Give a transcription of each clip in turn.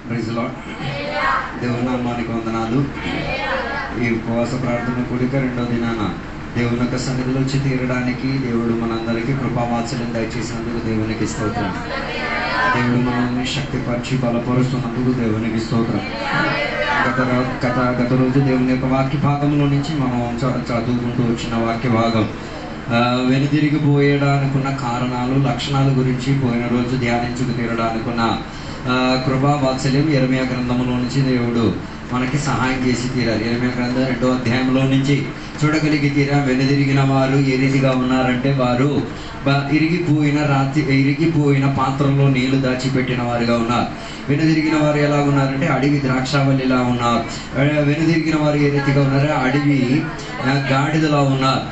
Praise lord. దేవుని నామానికి వందనాలు. ఈ ఉపవాస ప్రార్థన కూడిక రెండో దినాన దేవుని యొక్క సన్నిధిలో వచ్చి తీరడానికి దేవుడు మనందరికీ కృపావాత్సల్యం దయచేసినందుకు దేవునికి స్తోత్రం. దేవుడు మనల్ని శక్తిపరిచి బలపరుస్తున్నందుకు దేవునికి స్తోత్రం. గత రోజు దేవుని యొక్క వాక్య భాగంలో నుంచి మనం చదువుకుంటూ వచ్చిన వాక్య భాగం వెనుదిరిగిపోయడానికున్న కారణాలు, లక్షణాల గురించి పోయిన రోజు ధ్యానించుకు తీరడానికున్న కృపా వాత్సల్యం యెరెమయా గ్రంథంలో నుంచి దేవుడు మనకి సహాయం చేసి తీరాలి. యెరెమయా గ్రంథం 2వ అధ్యాయంలో నుంచి చూడగలిగి తీరా. వెనుదిరిగిన వారు ఏ రీతిగా ఉన్నారంటే, వారు ఇరిగిపోయిన పాత్రలో నీళ్లు దాచిపెట్టిన వారుగా ఉన్నారు. వెనుదిరిగిన వారు ఎలా ఉన్నారంటే అడవి ద్రాక్షావల్లిలా ఉన్నారు. వెనుదిరిగిన వారు ఏ రీతిగా ఉన్నారో అడవి గాడిదలా ఉన్నారు.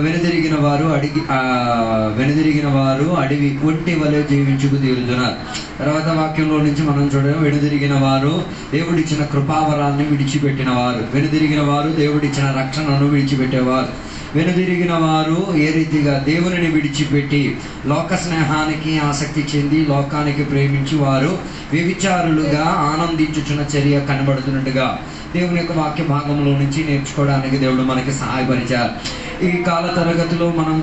వెనుదిరిగిన వారు అడవి ఒంటి వలె జీవించుకు తీరుతున్నారు. తర్వాత వాక్యంలో నుంచి మనం చూడడం, వెనుదిరిగిన వారు దేవుడిచ్చిన కృపావరాన్ని విడిచిపెట్టిన వారు. వెనుదిరిగిన వారు దేవుడిచ్చిన రక్షణను విడిచిపెట్టేవారు. వెనుదిరిగిన వారు ఏ రీతిగా దేవునిని విడిచిపెట్టి లోక స్నేహానికి ఆసక్తి చెంది లోకానికి ప్రేమించి వారు వ్యభిచారులుగా ఆనందించుచున్న చర్య కనబడుతున్నట్టుగా దేవుని యొక్క వాక్య భాగంలో నుంచి నేర్చుకోవడానికి దేవుడు మనకి సహాయపరిచారు. ఈ కాల తరగతిలో మనం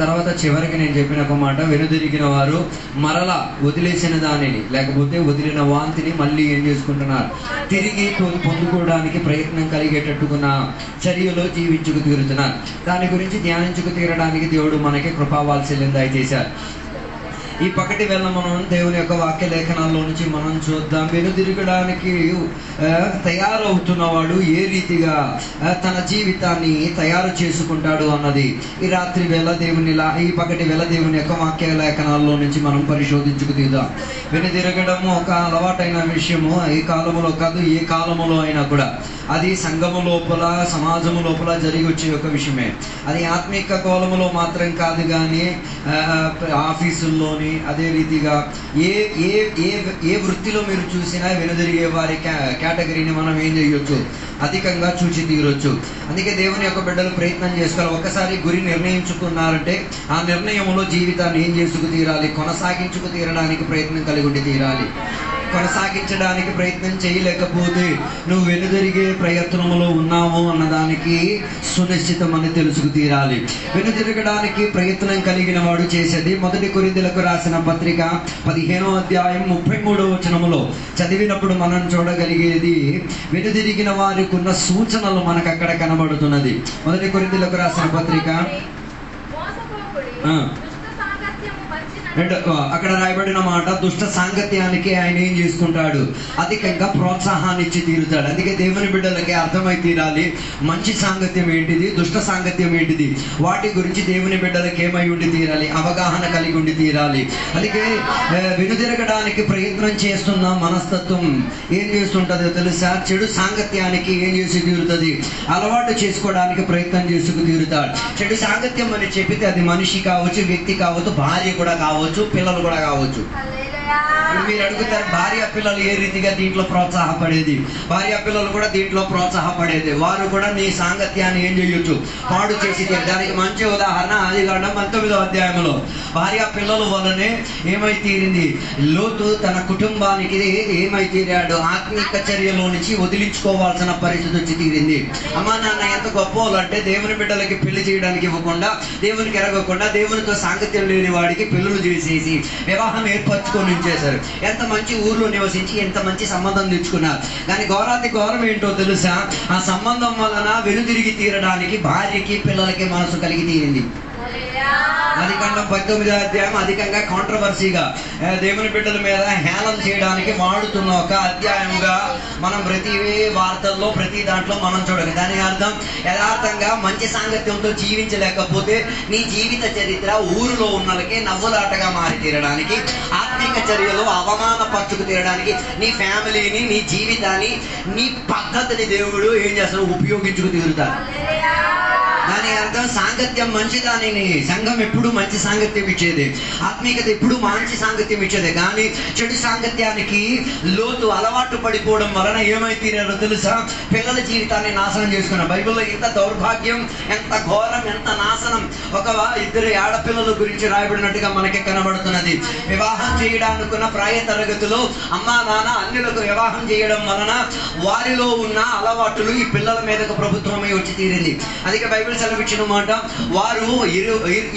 తర్వాత చివరికి నేను చెప్పిన ఒక మాట, వెనుదిరిగిన వారు మరలా వదిలేసిన దానిని లేకపోతే వదిలిన వాంతిని మళ్ళీ ఏం చేసుకుంటున్నారు, తిరిగి పొందుకోవడానికి ప్రయత్నం కలిగేటట్టుకున్న చర్యలో జీవించుకు తీరుతున్నారు. దాని గురించి ధ్యానించుకు తీరడానికి దేవుడు మనకి కృపావాత్సల్యం దయచేశారు. ఈ పక్కటి వేళ మనం దేవుని యొక్క వాక్య లేఖనాల్లో నుంచి మనం చూద్దాం. వెనుదిరగడానికి తయారవుతున్నవాడు ఏ రీతిగా తన జీవితాన్ని తయారు చేసుకుంటాడు అన్నది ఈ రాత్రి వేళ ఈ పక్కటి వేళ దేవుని యొక్క వాక్య లేఖనాల్లో నుంచి మనం పరిశోధించుకు తీద్దాం. వెనుదిరగడము ఒక అలవాటైన విషయము. ఈ కాలంలో కాదు, ఏ కాలములో అయినా కూడా అది సంఘము లోపల, సమాజము లోపల జరిగి వచ్చే ఒక విషయమే. అది ఆత్మీయ కోలములో మాత్రం కాదు, కానీ ఆఫీసుల్లోని, అదే రీతిగా ఏ వృత్తిలో మీరు చూసినా వెనుదిరిగే వారి కేటగిరీని మనం ఏం చేయొచ్చు, అధికంగా చూచి తీరొచ్చు. అందుకే దేవుని యొక్క బిడ్డలు ప్రయత్నం చేసుకోవాలి. ఒకసారి గురి నిర్ణయించుకున్నారంటే ఆ నిర్ణయంలో జీవితాన్ని ఏం చేసుకు తీరాలి, కొనసాగించుకు తీరడానికి ప్రయత్నం కలిగి ఉండి తీరాలి. కొనసాగించడానికి ప్రయత్నం చేయలేకపోతే నువ్వు వెనుదిరిగే ప్రయత్నంలో ఉన్నావు అన్నదానికి సునిశ్చితమని తెలుసుకు తీరాలి. వెనుదిరగడానికి ప్రయత్నం కలిగిన వాడు చేసేది 1 కొరింథీయులకు రాసిన పత్రిక 15వ అధ్యాయం 33వ వచనములో చదివినప్పుడు మనం చూడగలిగేది, వెనుదిరిగిన వారికి ఉన్న సూచనలు మనకు అక్కడ కనబడుతున్నది. 1 కొరింథీయులకు రాసిన పత్రిక అక్కడ రాయబడిన మాట, దుష్ట సాంగత్యానికి ఆయన ఏం చేసుకుంటాడు, అధికంగా ప్రోత్సాహాన్ని ఇచ్చి తీరుతాడు. అందుకే దేవుని బిడ్డలకి అర్థమై తీరాలి మంచి సాంగత్యం ఏంటిది, దుష్ట సాంగత్యం ఏంటిది. వాటి గురించి దేవుని బిడ్డలకి ఏమై ఉండి తీరాలి, అవగాహన కలిగి ఉండి తీరాలి. అందుకే వెనుదిరగడానికి ప్రయత్నం చేస్తున్న మనస్తత్వం ఏం చేస్తుంటుందో తెలుసా, చెడు సాంగత్యానికి ఏం చేసి తీరుతుంది, అలవాటు చేసుకోవడానికి ప్రయత్నం చేసుకు తీరుతాడు. చెడు సాంగత్యం అని చెప్పితే అది మనిషి కావచ్చు, వ్యక్తి కావచ్చు, భార్య కూడా కావచ్చు, పిల్లలు కూడా కావచ్చు. మీరు అడుగుతారు, భార్య పిల్లలు ఏ రీతిగా దీంట్లో ప్రోత్సాహపడేది, భార్య పిల్లలు కూడా దీంట్లో ప్రోత్సాహపడేది. వారు కూడా నీ సాంగత్యాన్ని ఏం చేయొచ్చు, పాడు చేసి. దానికి మంచి ఉదాహరణ ఆదికాండం 19వ అధ్యాయంలో భార్య పిల్లల వల్లనే ఏమై తీరింది, లోతు తన కుటుంబానికి ఏమై తీరాడు, ఆత్మీయ చర్యలో నుంచి వదిలించుకోవాల్సిన పరిస్థితి వచ్చి తీరింది. అమ్మా నాన్న ఎంత గొప్ప వాళ్ళంటే దేవుని బిడ్డలకి పెళ్లి చేయడానికి ఇవ్వకుండా, దేవునికి ఎరగకుండా, దేవునితో సాంగత్యం లేని వాడికి పెళ్ళిళ్ళు చేసేసి వివాహం ఏర్పరచుకొని ఉంచేశారు. ఎంత మంచి ఊర్లో నివసించి ఎంత మంచి సంబంధం తెచ్చుకున్నారు. కానీ ఘోరాతి ఘోరం ఏంటో తెలుసా, ఆ సంబంధం వలన వెనుదిరిగి తీరడానికి భార్యకి పిల్లలకి మనసు కలిగి తీరింది. ఆదికాండం 19వ అధ్యాయం అధికంగా కాంట్రవర్సీగా దేవుని బిడ్డల మీద హేళన చేయడానికి వాడుతున్న ఒక అధ్యాయంగా మనం ప్రతి వార్తల్లో ప్రతి దాంట్లో మనం చూడాలి. దాని అర్థం, యథార్థంగా మంచి సాంగత్యంతో జీవించలేకపోతే నీ జీవిత చరిత్ర ఊరిలో ఉన్నలకే నవ్వులాటగా మారి తీరడానికి, ఆత్మీయ చర్యలో అవమానపరచుకు తీరడానికి, నీ ఫ్యామిలీని, నీ జీవితాన్ని, నీ పద్ధతిని దేవుడు ఏం చేస్తాడు, ఉపయోగించుకు తీరుతాడు. దాని దాని అర్థం సాంగత్యం మంచిదాని. సంఘం ఎప్పుడు మంచి సాంగత్యం ఇచ్చేది, ఆత్మీయత ఎప్పుడు మంచి సాంగత్యం ఇచ్చేది. కానీ చెడు సాంగత్యానికి లోతు అలవాటు పడిపోవడం వలన ఏమై తీరారో తెలుసా? పిల్లల జీవితాన్ని నాశనం చేసుకున్నారు. బైబిల్లో ఎంత దౌర్భాగ్యం, ఎంత ఘోరం, ఎంత నాశనం. ఒక ఇద్దరు ఆడపిల్లల గురించి రాయబడినట్టుగా మనకి కనబడుతున్నది. వివాహం చేయడానుకున్న ప్రాయ తరగతిలో అమ్మా నాన్న అన్యులకు వివాహం చేయడం వలన వారిలో ఉన్న అలవాట్లు ఈ పిల్లల మీదకు ప్రభుత్వమై వచ్చి తీరింది. అందుకే బైబిల్ సెలవిచ్చిన మాట, వారు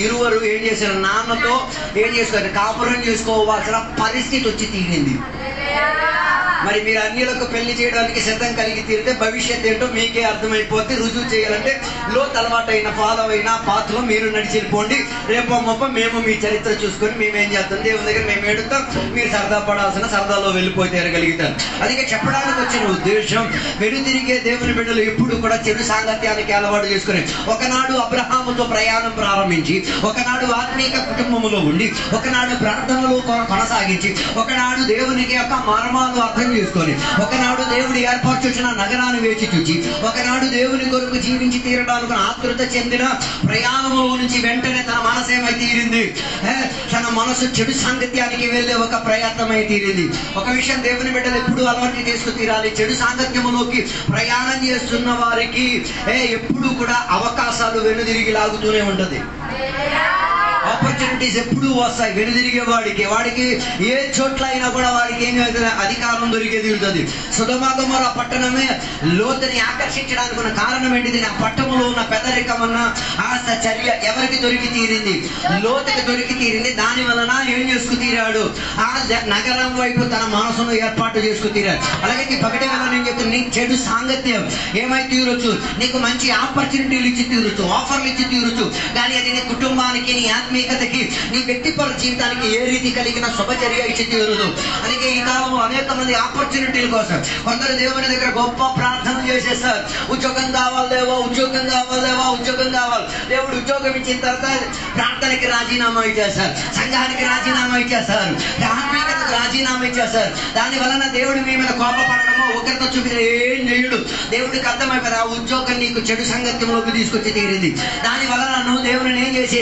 ఇరువురు ఏం చేశారు? నాన్నతో ఏం చేసుకోవాలి? కాపురం చేసుకోవాల్సిన పరిస్థితి వచ్చి తీరింది. మరి మీరు అన్యులకు పెళ్లి చేయడానికి సిద్ధం కలిగి తీరితే భవిష్యత్ ఏంటో మీకే అర్థమైపోతే, రుజువు చేయాలంటే లోతు అలవాటైన ఫాలో అయిన పాత్రలో మీరు నడిచిపోండి. రేపో మొప్ప మేము మీ చరిత్ర చూసుకొని మేమేం చేస్తాం, దేవుని దగ్గర మేము ఏడుతాం, మీరు సరదా పడాల్సిన సరదాలో వెళ్ళిపోతే ఎరగలుగుతారు. అందుకే చెప్పడానికి వచ్చిన ఉద్దేశం, వెనుదిరిగే దేవుని బిడ్డలు ఎప్పుడు కూడా చెడు సాంగత్యానికి అలవాటు చేసుకుని, ఒకనాడు అబ్రహాముతో ప్రయాణం ప్రారంభించి, ఒకనాడు ఆత్మీయ కుటుంబంలో ఉండి, ఒకనాడు ప్రార్థనలో కొనసాగించి, ఒకనాడు దేవునికి యొక్క మర్మాలు అర్థం చేసుకొని, ఒకనాడు దేవుడు ఏర్పాటు చేసిన నగరాన్ని వేచి చూచి, ఒకనాడు దేవుని కొరకు జీవించి తీరడానికి ఆతృత చెందిన ప్రయాణంలో నుంచి వెంటనే తన మనసు ఏమై తీరింది? తన మనసు చెడు సాంగత్యానికి వెళ్ళే ఒక ప్రయత్నమై తీరింది. ఒక విషయం దేవుని బిడ్డలు ఎప్పుడు అలవాటు చేసుకు తీరాలి, చెడు సాంగత్యములోకి ప్రయాణం చేస్తున్న వారికి ఎప్పుడు కూడా అవకాశాలు వెనుదిరిగి లాగుతూనే ఉంటది. ఆపర్చునిటీస్ ఎప్పుడు వస్తాయి వెనుదిరిగే వాడికి ఏ చోట్ల అయినా కూడా వాడికి ఏం అధికారం దొరికేది ఉంటుంది. సొదొమ గొమొర్రా పట్టణమే లోతుని ఆకర్షించడానికి ఉన్న కారణం ఏంటిది? ఆ పట్టణంలో ఉన్న పెదరికం అన్న ఆస్త చర్య ఎవరికి దొరికి తీరింది? లోతుకి దొరికి తీరింది. దాని వలన ఏం చేసుకు తీరాడు? ఆ నగరం వైపు తన మనసును ఏర్పాటు చేసుకు తీరాడు. అలాగే నీ పగటి వల్ల నేను చెప్తాను, నీ చెడు సాంగత్యం ఏమై తీరొచ్చు, నీకు మంచి ఆపర్చునిటీలు ఇచ్చి తీరొచ్చు, ఆఫర్లు ఇచ్చి తీరొచ్చు, కానీ అది నీ కుటుంబానికి, నీ ఆత్మీయతకి, నీ వ్యక్తిపర జీవితానికి ఏ రీతి కలిగిన శుభచర్య ఇచ్చి తీరదు. అందుకే ఈ కాలంలో అనేక మంది ఆపర్చునిటీల కోసం కొందరు దేవుని దగ్గర గొప్ప ప్రార్థన చేసేస్తారు. ఉద్యోగం కావాలి దేవా, ఉద్యోగం కావాలి దేవా, ఉద్యోగం కావాలి. దేవుడు ఉద్యోగం ఇచ్చిన తర్వాత ప్రార్థనకి రాజీనామా ఇచ్చేస్తారు, సంఘానికి రాజీనామా ఇచ్చేస్తారు, ఆత్మీయతకు రాజీనామా ఇచ్చేస్తారు. దాని వలన దేవుడు మీ మీద కోపపడడమో ఒకరితో చూపితే ఏం చేయుడు. దేవుడికి అర్థమైపోయి ఆ ఉద్యోగం నీకు చెడు సంగత్యంలోకి తీసుకొచ్చి తీరింది. దాని వలన నువ్వు దేవుని ఏం చేసి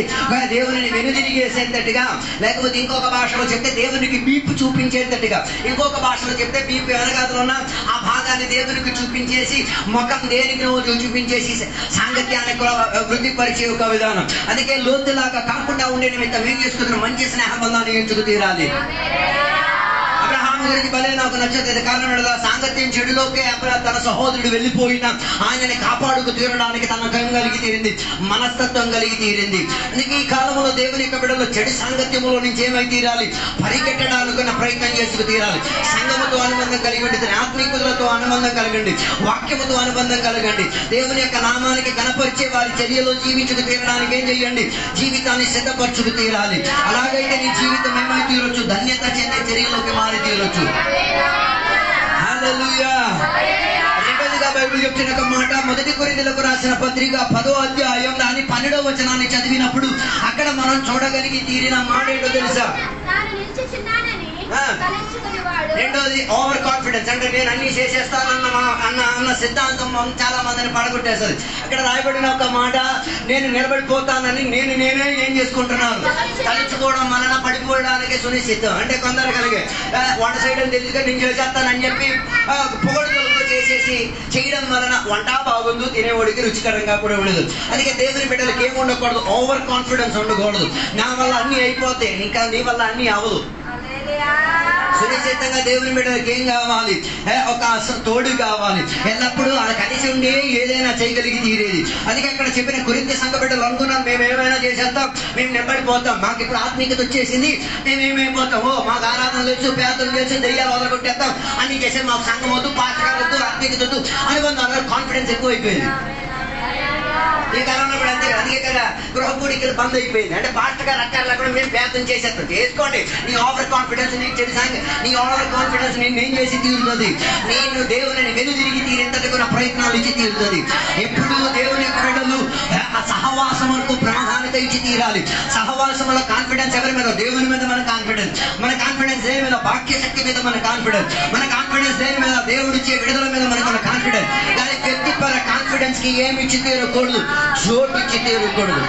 దేవుని వెనుదిరిగేసేంతటిగా, లేకపోతే ఇంకొక భాషలో చెప్తే దేవునికి బీపు చూపించేంతటిగా, ఇంకొక భాషలో చెప్తే బీపు వెనకాతలో ఉన్న ఆ భాగాన్ని దేవునికి చూపించేసి, ముఖం దేనికి నువ్వు చూపించేసి సాంగత్యాన్ని కూడా వృద్ధిపరిచే ఒక విధానం. అందుకే లోతులాగా కాకుండా ఉండే నిమిత్తం ఏం చేసుకుంటున్న మంచి స్నేహబంధాన్ని ఎంచుకు తీరాలి. అబ్రహాము గురించి భలే నాకు నచ్చలేదు. కారణం సాంగత్యం చెడులోకే తన సహోదరుడు వెళ్ళిపోయినా ఆయనని కాపాడుకు తీరడానికి తన కలిగి తీరింది, మనస్తత్వం కలిగి తీరింది. అందుకే ఈ కాలంలో దేవుని యొక్క బిడ్డలు చెడు సాంగత్యములో నుంచి ఏమై తీరాలి? పరిగెట్టడానికి ప్రయత్నం చేసుకు తీరాలి. సంఘముతో అనుబంధం కలిగి ఉండి, ఆత్మీయులతో అనుబంధం కలగండి, వాక్యముతో అనుబంధం కలగండి. దేవుని యొక్క నామానికి గణపరిచే వారి చర్యలో జీవించుకు తీరడానికి ఏం చేయండి? జీవితాన్ని సిద్ధపరచుకు తీరాలి. అలాగైతే నీ జీవితం ఏమై తీరొచ్చు? ధన్యత చెందే చర్యలోకి మారి తీరొచ్చు. హల్లెలూయా. రెండోదిగా బైబిల్ చెప్తున్న ఒక మాట, మొదటి కొరింథీయులకు రాసిన పత్రిక 10వ అధ్యాయం దాని 12వ వచనాన్ని చదివినప్పుడు అక్కడ మనం చూడగలిగి తీరిన మాట ఏంటో తెలుసా? రెండోది ఓవర్ కాన్ఫిడెన్స్. అంటే నేను అన్ని చేసేస్తానన్న సిద్ధాంతం చాలా మందిని పడగొట్టేస్తుంది. అక్కడ రాయబడిన ఒక మాట, నేను నిలబడిపోతానని నేనే ఏం చేసుకుంటున్నాను? తలుచుకోవడం వలన పడిపోవడానికి సునిశ్చితం. అంటే కొందరు కలిగే వంట చేయడం తెలియదుగా నేను చేసేస్తానని చెప్పి పొగడుదలతో చేసేసి చేయడం వలన వంట బాగుంది, తినేవాడికి రుచికరంగా కూడా ఉండదు. అందుకే దేవుని బిడ్డలకి ఏమి ఉండకూడదు? ఓవర్ కాన్ఫిడెన్స్ ఉండకూడదు. నా వల్ల అన్ని అయిపోతాయి, ఇంకా నీ వల్ల అన్ని అవ్వదు. సునిశ్చితంగా దేవుని బిడ్డలకు ఏం కావాలి? ఒక తోడు కావాలి. ఎల్లప్పుడూ కలిసి ఉండి ఏదైనా చేయగలిగి తీరేది. అందుకే అక్కడ చెప్పిన కొరింథీ సంఘ బిడ్డలు అనుకున్నాం, మేము ఏమైనా చేసేస్తాం, మేము నిలబడిపోతాం, మాకు ఇప్పుడు ఆత్మీయత వచ్చేసింది, మేము ఏమైపోతాము, మాకు ఆరాధన తెలుసు, పేదలు తెలుసు, దెయ్యాలు వదలగొట్టేస్తాం, అన్ని చేసే మాకు సంఘం వద్దు, పాఠశాల వద్దు, ఆత్మీయత వద్దు అనుకున్నాం. కాన్ఫిడెన్స్ ఎక్కువైపోయింది ఈ కాలంలో కూడా. అంతే. అందుకే కదా గృహపూడికలు బంద్ అయిపోయింది. అంటే పాస్టర్ గారు అక్కడ కూడా మేము పేదం చేసేస్తాం. చేసుకోండి. నీ ఓవర్ కాన్ఫిడెన్స్ నీకు తెలుసా? నీ ఓవర్ కాన్ఫిడెన్స్ నేను ఏం చేసి తీరుతుంది? నేను దేవుని వెనుదిరిగి తీరేంతటి కూడా ప్రయత్నాలు ఇచ్చి తీరుతుంది. ఎప్పుడు దేవుని బిడ్డలు ఆ సహవాసములకు ప్రాధాన్యత ఇచ్చి తీరాలి. సహవాసముల కాన్ఫిడెన్స్ ఎవరి మీద? దేవుని మీద మన కాన్ఫిడెన్స్. మన కాన్ఫిడెన్స్ దేని మీద? వాక్య శక్తి మీద మన కాన్ఫిడెన్స్. మన కాన్ఫిడెన్స్ దేని మీద? దేవుడిచ్చే విడుదల మీద మనకు కాన్ఫిడెన్స్. కానీ వ్యక్తిపర కాన్ఫిడెన్స్ కాన్ఫిడెన్స్ కి ఏమి ఇచ్చి తీరకూడదు, చోటు ఇచ్చి తీరకూడదు.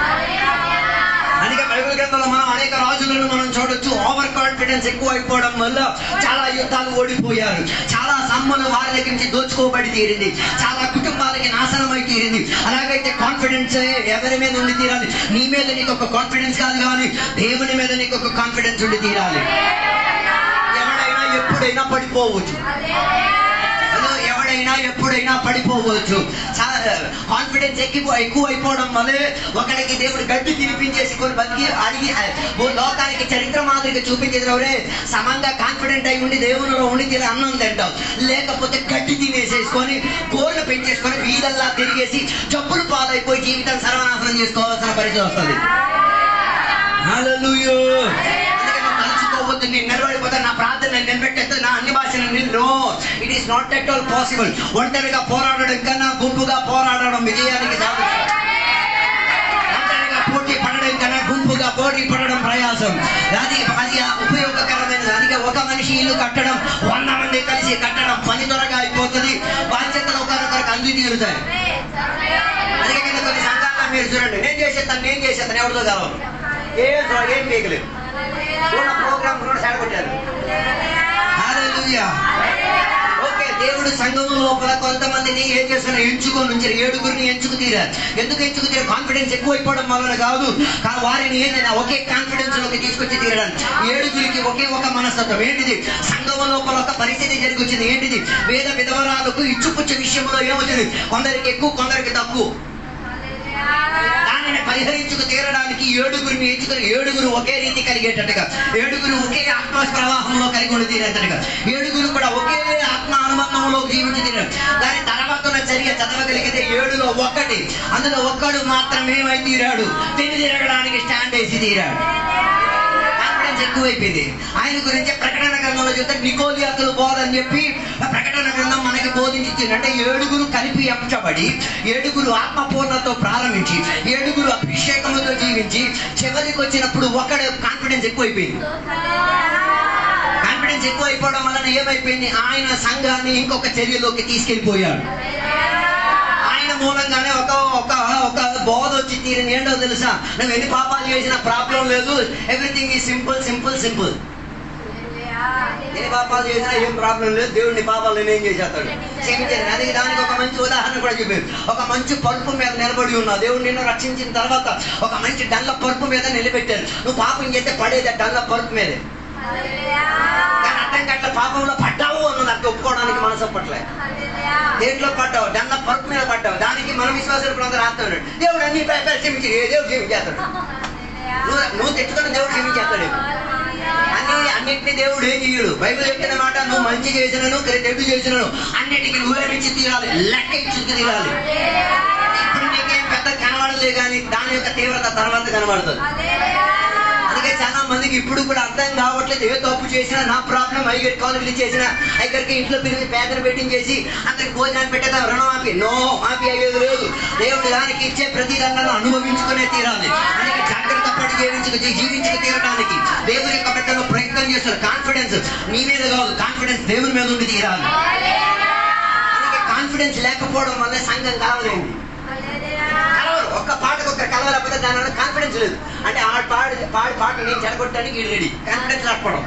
అందుకే బైబిల్ గ్రంథంలో మనం అనేక రాజులను మనం చూడొచ్చు. ఓవర్ కాన్ఫిడెన్స్ ఎక్కువ అయిపోవడం వల్ల చాలా యుద్ధాలు ఓడిపోయారు, చాలా సమ్మలు వారి దగ్గర నుంచి దోచుకోబడి తీరింది, చాలా కుటుంబాలకి నాశనం అయి తీరింది. అలాగైతే కాన్ఫిడెన్స్ ఎవరి మీద ఉండి తీరాలి? నీ మీద నీకు ఒక కాన్ఫిడెన్స్ కాదు, కానీ దేవుని మీద నీకు ఒక కాన్ఫిడెన్స్ ఉండి తీరాలి. ఎవడైనా ఎప్పుడైనా పడిపోవచ్చు, ఎవడైనా ఎప్పుడైనా పడిపోవచ్చు. కాన్ఫిడెన్స్ ఎక్కువ అయిపోవడం వల్లే ఒకడికి దేవుడు గడ్డి తినిపించేసి కొన్ని బతికి అడిగి లోకానికి చరిత్ర మాదిరిగా చూపించేది. ఎవరే సమంగా కాన్ఫిడెంట్ అయి ఉండి దేవునిలో ఉండి తిని అన్నం తింటావు, లేకపోతే గడ్డి తినేసేసుకొని కోళ్ళు పెంచేసుకొని వీధల్లా తిరిగేసి జబ్బులు పాలైపోయి జీవితం సర్వనాశనం చేసుకోవాల్సిన పరిస్థితి వస్తుంది. హల్లెలూయా. నేను నిలబడిపోతాను, నా ప్రార్థన నిలబెట్టేస్తాను, నా అన్ని భాషలు no, it is not at all possible. ఒంటరిగా పోరాడడం కన్నా గుంపుగా పోరాడడం విజయానికి సాధించడం. ఒంటరిగా పోటీ పడడం కన్నా గుంపుగా పోటీ పడడం ప్రయాసం. అది ఉపయోగకరమైనది. అందుకే ఒక మనిషి ఇల్లు కట్టడం, 100 మంది కలిసి కట్టడం పని త్వరగా అయిపోతుంది, బాధ్యతలు ఒకరికొకరికి అంది తీరుతాయి. అందుకే కొన్ని సంఘాల్లో మీరు చూడండి, నేను చేసేస్తాను ఎవరితో కలవరు, ఏం పీకలేదు, ప్రోగ్రామ్ కూడా సాడగొట్టారు. హల్లెలూయా. ఓకే, దేవుడు సంఘం లోపల కొంతమందిని ఏం చేస్తున్నా ఎంచుకొని ఉంచారు, 7గురిని ఎంచుకు తీరారు. ఎందుకు ఎంచుకు తీరారు? కాన్ఫిడెన్స్ ఎక్కువ అయిపోవడం వలన కాదు, కానీ వారిని ఏంటంటే ఒకే కాన్ఫిడెన్స్ లోకి తీసుకొచ్చి తీరడానికి. 7గురికి ఒకే ఒక మనస్తత్వం. ఏంటిది? సంఘం లోపల ఒక పరిస్థితి జరిగొచ్చింది. ఏంటిది? వేద విధవరాలకు ఇచ్చుపుచ్చు విషయంలో ఏమవుతుంది? కొందరికి ఎక్కువ, కొందరికి తక్కువ. దానిని పరిహరించుకు తీరడానికి 7గురిని ఎంచుకొని 7గురు ఒకే రీతి కలిగేటట్టుగా, 7గురు ఒకే ఆత్మ ప్రవాహంలో కలిగి ఉండి తీరేటట్టుగా, 7గురు కూడా ఒకే ఆత్మ అనుబంధంలో జీవించి తీరారు. దాని తర్వాత చర్య చదవగలిగితే 7లో 1, అందులో 1 మాత్రమే అయి తీరాడు, తిని తిరగడానికి స్టాండ్ వేసి తీరాడు. ఎక్కువైపోయింది. ఆయన గురించి ప్రకటన గ్రంథంలో చూస్తే నికోలియాతులు బోధ అని చెప్పి ప్రకటన గ్రంథం మనకి బోధించింది. అంటే 7గురు కలిపి ఎంచబడి 7గురు ఆత్మపూర్ణతో ప్రారంభించి 7గురు అభిషేకముతో జీవించి చివరికి వచ్చినప్పుడు ఒకడు కాన్ఫిడెన్స్ ఎక్కువైపోయింది. కాన్ఫిడెన్స్ ఎక్కువ అయిపోవడం వలన ఏమైపోయింది? ఆయన సంఘాన్ని ఇంకొక చర్యలోకి తీసుకెళ్లిపోయాడు. మూలంగానే ఒక బోధ వచ్చి తీరని. ఏంటో తెలుసా? నువ్వు ఎన్ని పాపాలు చేసినా ప్రాబ్లం లేదు, ఎవ్రీథింగ్ ఈ సింపుల్. ఎన్ని పాపాలు చేసినా ఏం ప్రాబ్లం లేదు, దేవుడిని పాపాలు నేనేం చేసేస్తాడు, క్షమించాను. అది దానికి ఒక మంచి ఉదాహరణ కూడా చెప్పారు. ఒక మంచి పరుపు మీద నిలబడి ఉన్నావు, దేవుడు నిన్ను రక్షించిన తర్వాత ఒక మంచి డల్ల పరుపు మీద నిలబెట్టారు. నువ్వు పాపం చేస్తే పడేది డల్ల పరుపు మీదే. కానీ అర్థం గట్ల పాపంలో పడ్డావు అన్నది అక్కడ ఒప్పుకోవడానికి మనసు ఒప్పట్లే. దేంట్లో పడ్డావు? డల్ల పరుపు మీద పడ్డావు. దానికి మన విశ్వాసాలు అందరూ రాస్తాడు, దేవుడు అన్ని క్షమించి దేవుడు క్షమించేస్తాడు. నువ్వు తెచ్చుకున్న దేవుడు క్షమించేస్తాడు. అన్నింటినీ దేవుడు ఏం చేయడు. బైబిల్ చెప్పిన మాట, నువ్వు మంచి చేసినను చెడు చేసినను అన్నిటికీ నువ్వేమిచ్చి తీరాలి, లెక్క ఇచ్చి తీరాలి. ఇప్పుడు నీకేం పెద్ద కనబడలే, కానీ దాని యొక్క తీవ్రత తర్వాత కనబడుతుంది. అందుకే చాలా మందికి ఇప్పుడు కూడా అర్థం కావట్లేదు. ఏ తప్పు చేసినా నా ప్రాబ్లం, ఐగర్ కాలేజీలు చేసినా ఐగరికి ఇంట్లో పిలిచి పేదలు పెట్టింగ్ చేసి అందరికి భోజనాలు పెట్టేదా రుణమాఫీ? నో, మాఫీ అయ్యేది లేదు. దేవుడు దానికి ఇచ్చే ప్రతి దండను అనుభవించుకునే తీరాలి. అందుకే జాగ్రత్త పడి జీవించుకు తీరడానికి దేవుని యొక్క బిడ్డలు ప్రయత్నం చేస్తారు. కాన్ఫిడెన్స్ నీ మీద కాదు, కాన్ఫిడెన్స్ దేవుని మీద ఉండి తీరాలి. అందుకే కాన్ఫిడెన్స్ లేకపోవడం వల్ల సంఘం కావలేదు. ఒక్క పాటకు ఒక్క కలవలేకపోతే దాని కాన్ఫిడెన్స్ లేదు. అంటే ఆ పాట నేను చెడగొట్టడానికి రెడీ, కాన్ఫిడెన్స్ లేకపోవడం.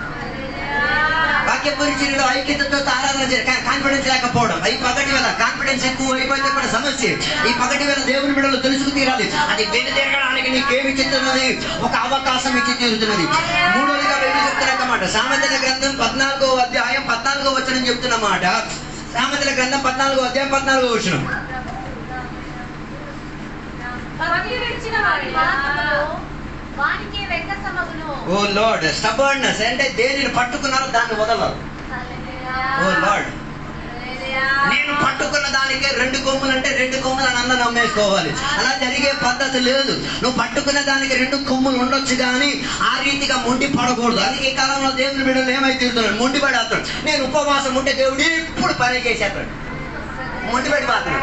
వాక్య పరిచర్యలో ఐక్యతతో ఆరాధన చేయాలి, కాన్ఫిడెన్స్ లేకపోవడం. ఈ పగటి వేళ కాన్ఫిడెన్స్ ఎక్కువ అయిపోతే కూడా సమస్య. ఈ పగటి వేళ దేవుని బిడ్డలు తెలుసుకు తీరాలి. అది వెను తిరగడానికి నీకేమి చెప్తున్నది? ఒక అవకాశం ఇచ్చి తీరుతున్నది. మూడోదిగా వెళ్ళి చెప్తున్నమాట సామెతల గ్రంథం 14వ అధ్యాయం 14వ వచనం చెప్తున్నమాట. సామెతల గ్రంథం 14వ అధ్యాయం 14వ వచనం. ఓ లార్డ్, స్టబర్నెస్ అంటే దేనిని పట్టుకున్నారో దాన్ని వదలరు. ఓ లార్డ్, నేను పట్టుకున్న దానికే 2 కొమ్ములు అంటే 2 కొమ్ములను అందరూ నమ్మేసుకోవాలి. అలా జరిగే పద్ధతి లేదు. నువ్వు పట్టుకున్న దానికి 2 కొమ్ములు ఉండొచ్చు, కానీ ఆ రీతిగా మొండి పడకూడదు. అందుకే ఈ కాలంలో దేవుని బిడ్డలు ఏమైతే తిరుగుతున్నాడు? మొండి పడేస్తాడు. నేను ఉపవాసం ఉంటే దేవుడు ఇప్పుడు పని చేసేస్తాడు. మొండి పడి మాత్రం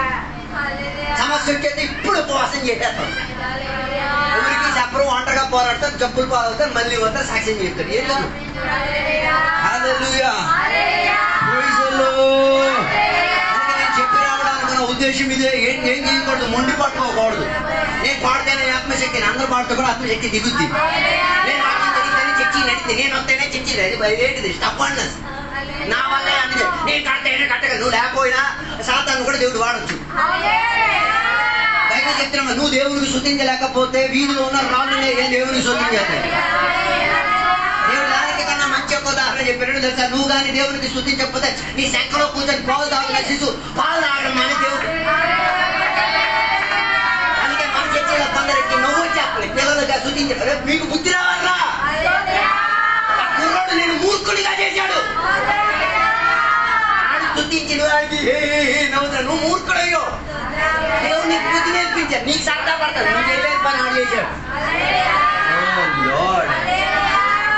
సమస్య వచ్చేది ఇప్పుడు ఉపవాసం చేసేస్తాడు. ఎవరికి చెప్పరు, ఒంటరిగా పోరాడతారు, జబ్బులు పాలవుతారు, మళ్ళీ వస్తారు, సాక్ష్యం చెప్తారు. ఏం లేదు. హల్లెలూయా, ప్రైజ్ ది లార్డ్. నేను చెప్పి రావడానికి ఉద్దేశం ఇదే. ఏం చేయకూడదు, మొండి పట్టుకోకూడదు. నేను పాడితేనే ఆత్మశక్తి, అందరూ పాడుతూ కూడా ఆత్మశక్తి దిగుద్ది. నేను వాక్యం జరిగితేనే చర్చి నడితే, నేను వస్తేనే చర్చి ఏంటిది స్టబ్బర్నెస్. నా వల్ల నేను కట్టేనే కట్టగా, నువ్వు లేకపోయినా సాతాను కూడా దేవుడు వాడచ్చు. బైబిల్ చెప్తున్నా, నువ్వు దేవునికి స్తుతించలేకపోతే వీధిలో ఉన్న రాళ్ళనే ఏం దేవునికి స్తుతించేస్తాయి. దేవుడు దానికి కన్నా మంచి ఒక ఉదాహరణ చెప్పాడు తెలుసా? నువ్వు కానీ దేవునికి స్తుతించకపోతే నీ శంకలో కూర్చొని పాలు తాగుతున్న శిశువు పాలు తాగడం అని దేవుడు. అందుకే మన చర్చలో కొందరికి నువ్వు చెప్పలేదు, పిల్లలుగా స్తుతించారు. రేపు మీకు బుద్ధి రావాలా? కుర్రాడు నేను మూర్ఖుడిగా చేశాడు, స్తుతించి నువ్వు మూర్ఖుడయ్యో. దేవుడు నీకు బుద్ధి నేర్పించాడు, నీకు సరదా పడతాడు, నువ్వు చేయలేని పని ఆడు చేశాడు.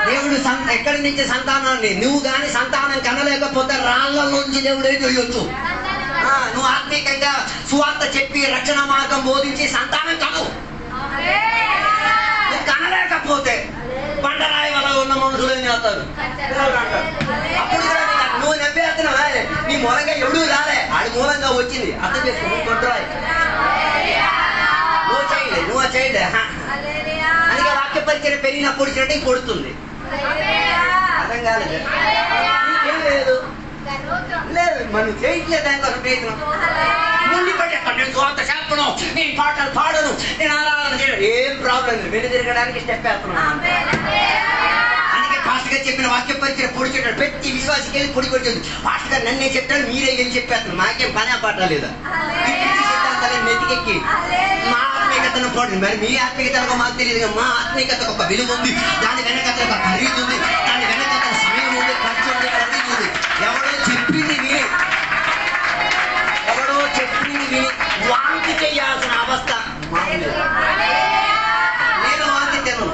దేవుడు ఎక్కడి నుంచి సంతానాన్ని, నువ్వు కానీ సంతానం కనలేకపోతే రాళ్ళ నుంచి దేవుడు ఏం చేయొచ్చు. నువ్వు ఆత్మీయంగా సువార్త చెప్పి రక్షణ మార్గం బోధించి సంతానం కను. నువ్వు కనలేకపోతే బండరాయి వల్ల ఉన్న మనుషులు ఏం చేస్తారు? అప్పుడు కూడా నువ్వు నవ్వేస్తున్నావా? నీ మూలంగా ఎవడు రాలే, ఆడి మూలంగా వచ్చింది. అర్థం చేసుకో, నువ్వు కొట్టరాయి, నువ్వు చేయలే, నువ్వు చేయలే. అందుకే వాక్య పరిచయం పెరిగినప్పుడు పొడిచినట్టు పొడుతుంది. అర్థం కాలేదు, నీకేం లేదు లేదు, మనం చేయట్లేదు. దానికోసం ప్రయత్నం ముందు పట్టేస్తాను. నేను స్వార్థ చెప్పను, నేను పాటలు పాడను, నేను ఆరాధన చేయను, ఏం ప్రాబ్లం లేదు. వెను తిరగడానికి స్టెప్ వేస్తున్నాను. అందుకే పాస్టర్ గారు చెప్పిన వాక్య పరిచయం పొడిచేటాడు. ప్రతి విశ్వాసకి వెళ్ళి పొడి కొడుతుంది. పాస్టర్ గారు నన్నే చెప్తాడు, మీరే వెళ్ళి చెప్పేస్తున్నాను. మాకేం పని పాట లేదా? సిద్ధాంతాలను నెతికెక్కి మా ఆత్మీయతను పోండి. మరి మీ ఆత్మీయతలకు మాకు తెలియదు. మా ఆత్మీయతకు ఒక విలువ ఉంది, దాని వెనకత ఒక ఖరీదు ఉంది, దాని వెనకత సమయం ఉంది, ఖర్చు ఉంది, ఖరీదు ఉంది. ఎవడో చెప్పింది విని, ఎవడో చెప్పింది విని వాంతి చేయాల్సిన అవస్థ నేను వాంతి తినను.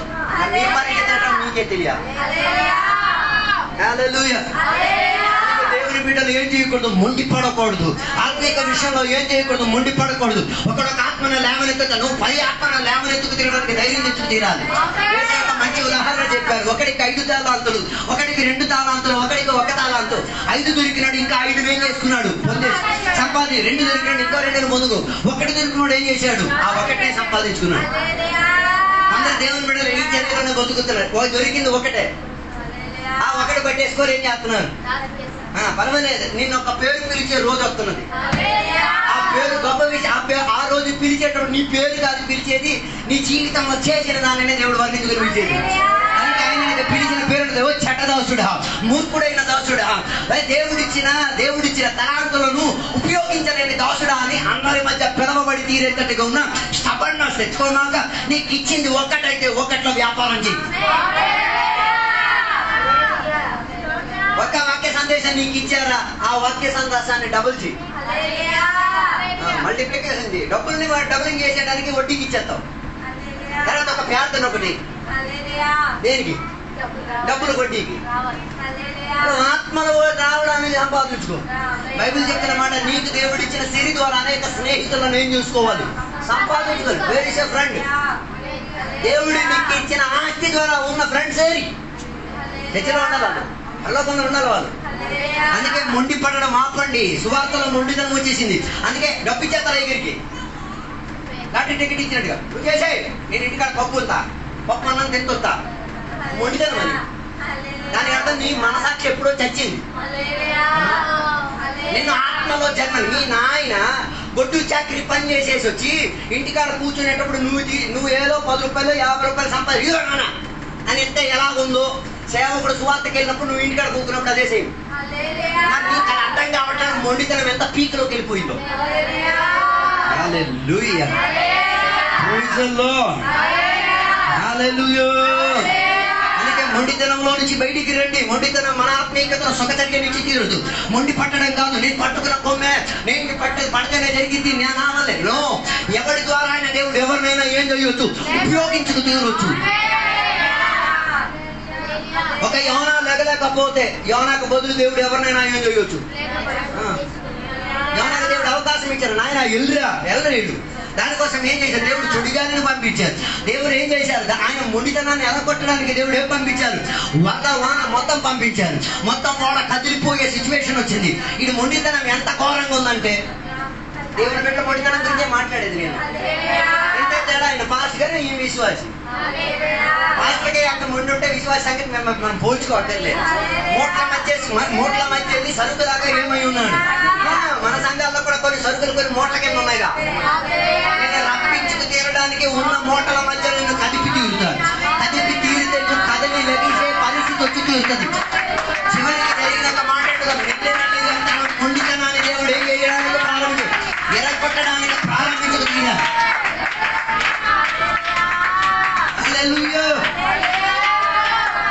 మీ పని తినడం మీకే తెలియాలి. హల్లెలూయా. దేవుని బిడ్డలు ఏం చేయకూడదు, మొండి పడకూడదు. ఆత్మీయ విషయంలో ఏం చేయకూడదు, మొండి పడకూడదు. ఒకడొక ఆత్మను లేవనెత్తుతా, నువ్వు 10 ఆత్మను లేవనెత్తుకు తిరగడానికి ధైర్యం తెచ్చుకు తీరాలి. మంచి ఉదాహరణ చెప్పారు. ఒకడికి 5 తాళాంతులు, ఒకడికి 2 తాళాంతులు, ఒకడికి 1 తాళాంతు. 5 దొరికినాడు, ఇంకా 5 ఏం చేసుకున్నాడు? సంపాది. 2 దొరికినాడు, ఇంకో 2 ముందుకు. 1 దొరికినాడు ఏం చేశాడు? ఆ 1నే సంపాదించుకున్నాడు. అందరు దేవుని బిడ్డలు ఈ చరిత్రలో బతుకుతున్నారు. దొరికింది 1. ఆ 1 పట్టేసుకొని ఏం చేస్తున్నారు? పర్వాలేదు, నిన్ను ఒక పేరు పిలిచే రోజు వస్తున్నది. ఆ పేరు గొప్ప విషయం. ఆ రోజు పిలిచేటప్పుడు నీ పేరు కాదు పిలిచేది, నీ జీవితంలో చేసిన దానినే దేవుడు వర్ణించుకుని పిలిచేది. అందుకే ఆయన పిలిచిన పేరు చెడ్డదాసుడా, మూర్ఖుడైన దాసుడా, దేవుడిచ్చిన తలాంతులను ఉపయోగించలేని దాసుడా అని అందరి మధ్య పిలవబడి తీరేటట్టుగా ఉన్న స్టబర్నెస్ తెచ్చుకున్నాక నీకు ఇచ్చింది 1 అయితే 1లో వ్యాపారం చేయి. ఒక వాక్య సందేశం నీకు ఇచ్చారా, ఆ వాక్య సందేశాన్ని డబుల్ చేయి, మల్టిప్లికేషన్ చేయి. డబ్బుల్ని డబులింగ్ చేసేయడానికి వడ్డీకి ఇచ్చేస్తావు. తర్వాత ఒక ప్రార్థన ఒకటి, దేనికి? డబ్బులు వడ్డీకి. ఆత్మలో రావడానికి సంపాదించుకో. బైబిల్ చెప్తున్న మాట, నీకు దేవుడిచ్చిన సిరి ద్వారా అనేక స్నేహితులను ఏం చూసుకోవాలి, సంపాదించుకోవాలి. Where is a friend? దేవుడు నీకు ఇచ్చిన ఆస్తి ద్వారా ఉన్న ఫ్రెండ్స్ ఏరి చర్చలో ఉండాలి, వాళ్ళు పరలోకంలో ఉండాలి వాళ్ళు. అందుకే మొండి పడడం ఆపండి. సువార్తలో మొండితనం వచ్చేసింది. అందుకే డబ్బు ఇచ్చేస్తారు దగ్గరికి, లాటరీ టికెట్ ఇచ్చినట్టుగా నువ్వు చేసాయి. నేను ఇంటికాడ పప్పు వస్తా, పప్పు అన్నం తింటొస్తా. మొండితనం అది. దాని అర్థం నీ మనసాక్షి ఎప్పుడో చచ్చింది. నిన్ను ఆత్మలో జన్మ, మీ నాయన బొడ్డు చాకరీ పని చేసేసి వచ్చి ఇంటికాడ కూర్చునేటప్పుడు నువ్వు ఏదో 10 రూపాయలు 50 రూపాయలు సంపాదించు అని ఎంత ఎలాగుందో, సేవకుడు సువార్తకి వెళ్ళినప్పుడు నువ్వు ఇంటికాడ కూర్చున్నప్పుడు అదే సేమ్. నీకు అది అర్థం కావట్లేదు, మొండితనం ఎంత పీక్లోకి వెళ్ళిపోయిందో. హల్లెలూయా, ప్రైజ్ ది లార్డ్, హల్లెలూయా. అందుకే మొండితనంలో నుంచి బయటికి రండి. మొండితనం మన ఆత్మీయతను సొగచర్య నుంచి తీరదు. మొండి పట్టడం కాదు, నేను పట్టుకున్న కొమ్మే, నేను పడితేనే జరిగింది నేను ఆవలే. నో, ఎవరి ద్వారా అయినా దేవుడు ఎవరినైనా ఏం చేయొచ్చు, ఉపయోగించుకు తీరవచ్చు. ఒక యోనా లెగలేకపోతే యోనాకు బదులు దేవుడు ఎవరినైనా ఏం చేయొచ్చు. యోనాకు దేవుడు అవకాశం ఇచ్చారు, నాయన ఎల్లరేళ్ళు. దానికోసం ఏం చేశారు? దేవుడు చుడిగాలిని పంపించారు. దేవుడు ఏం చేశారు? ఆయన మొండితనాన్ని ఎలగొట్టడానికి దేవుడు ఏం పంపించారు? వాన మొత్తం పంపించారు. మొత్తం వాడ కదిలిపోయే సిచ్యువేషన్ వచ్చింది. ఇది మొండితనం ఎంత ఘోరంగా ఉందంటే దేవుని బిడ్డ మొండితనం గురించే మాట్లాడేది నేను. ఇంతే తేడా, ఆయన పాస్టర్ గారు ఈ విశ్వాసి. పాస్టర్కి అంత మొండి ఉంటే విశ్వాస సంగతి మనం పోల్చుకోవట్లేదు. మూట్ల మధ్య వెళ్ళి సరుకు దాకా ఏమై ఉన్నాడు. మన సంఘాల్లో కూడా కొన్ని సరుకులు కొన్ని మూటల కింద ఉన్నాయిగా. నేను రప్పించుకు తీరడానికి ఉన్న మూటల మధ్య నేను కదిపి తీరుతాను. కదిపి తీరితే నువ్వు కదిలి లభించే పరిస్థితి వచ్చి తీరుతుంది. చివరికి జరిగినాక మాట్లాడుతాం. మొండితనాన్ని దేవుడు ఏం చేయడానికి ప్రారంభించు, ఎరగొట్టడానికి ప్రారంభించదు.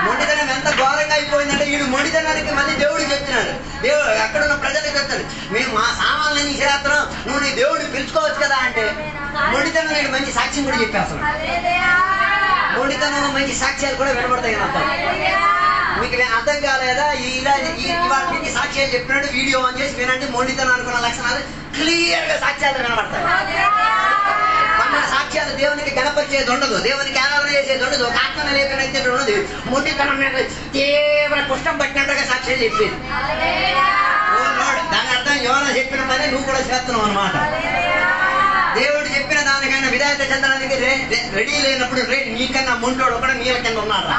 మొండితనం ఎంత ఘోరంగా అయిపోయిందంటే వీడు మొండితనానికి మళ్ళీ దేవుడికి చెప్తున్నాడు. దేవుడు అక్కడున్న ప్రజలకు చెప్తాడు, మేము మా సామాన్లని ఇసిరేస్తున్నాం, నువ్వు నీ దేవుడిని పిలుచుకోవచ్చు కదా అంటే మొండితనం మంచి సాక్ష్యం కూడా చెప్పేస్తున్నాడు. మొండితనంలో మంచి సాక్ష్యాలు కూడా వినబడతాయి. మీకు అర్థం కాలేదా? ఇవాళ నుంచి సాక్ష్యాలు చెప్పినట్టు వీడియో ఆన్ చేసి వినండి. మొండితనం అనుకున్న లక్షణాలు క్లియర్ గా సాక్ష్యాలు వినబడతాయి. మన సాక్ష్యాలు దేవునికి గణపరిచేది ఉండదు, దేవునికి ఆరాధన చేసేది ఉండదు, ఒక ఆత్మను లేపినైతే ఉండదు. మొండితనం మీద తీవ్ర కుష్టం పట్టినట్టుగా సాక్ష్యాలు చెప్పేది. దాని అర్థం యోనా చెప్పిన పని నువ్వు కూడా చేస్తున్నావు అన్నమాట. దేవుడు చెప్పిన దానికైనా విధాయత చెందడానికి రెడీ లేనప్పుడు నీకన్నా మొండోడు కూడా నీళ్ళ కింద ఉన్నాడు.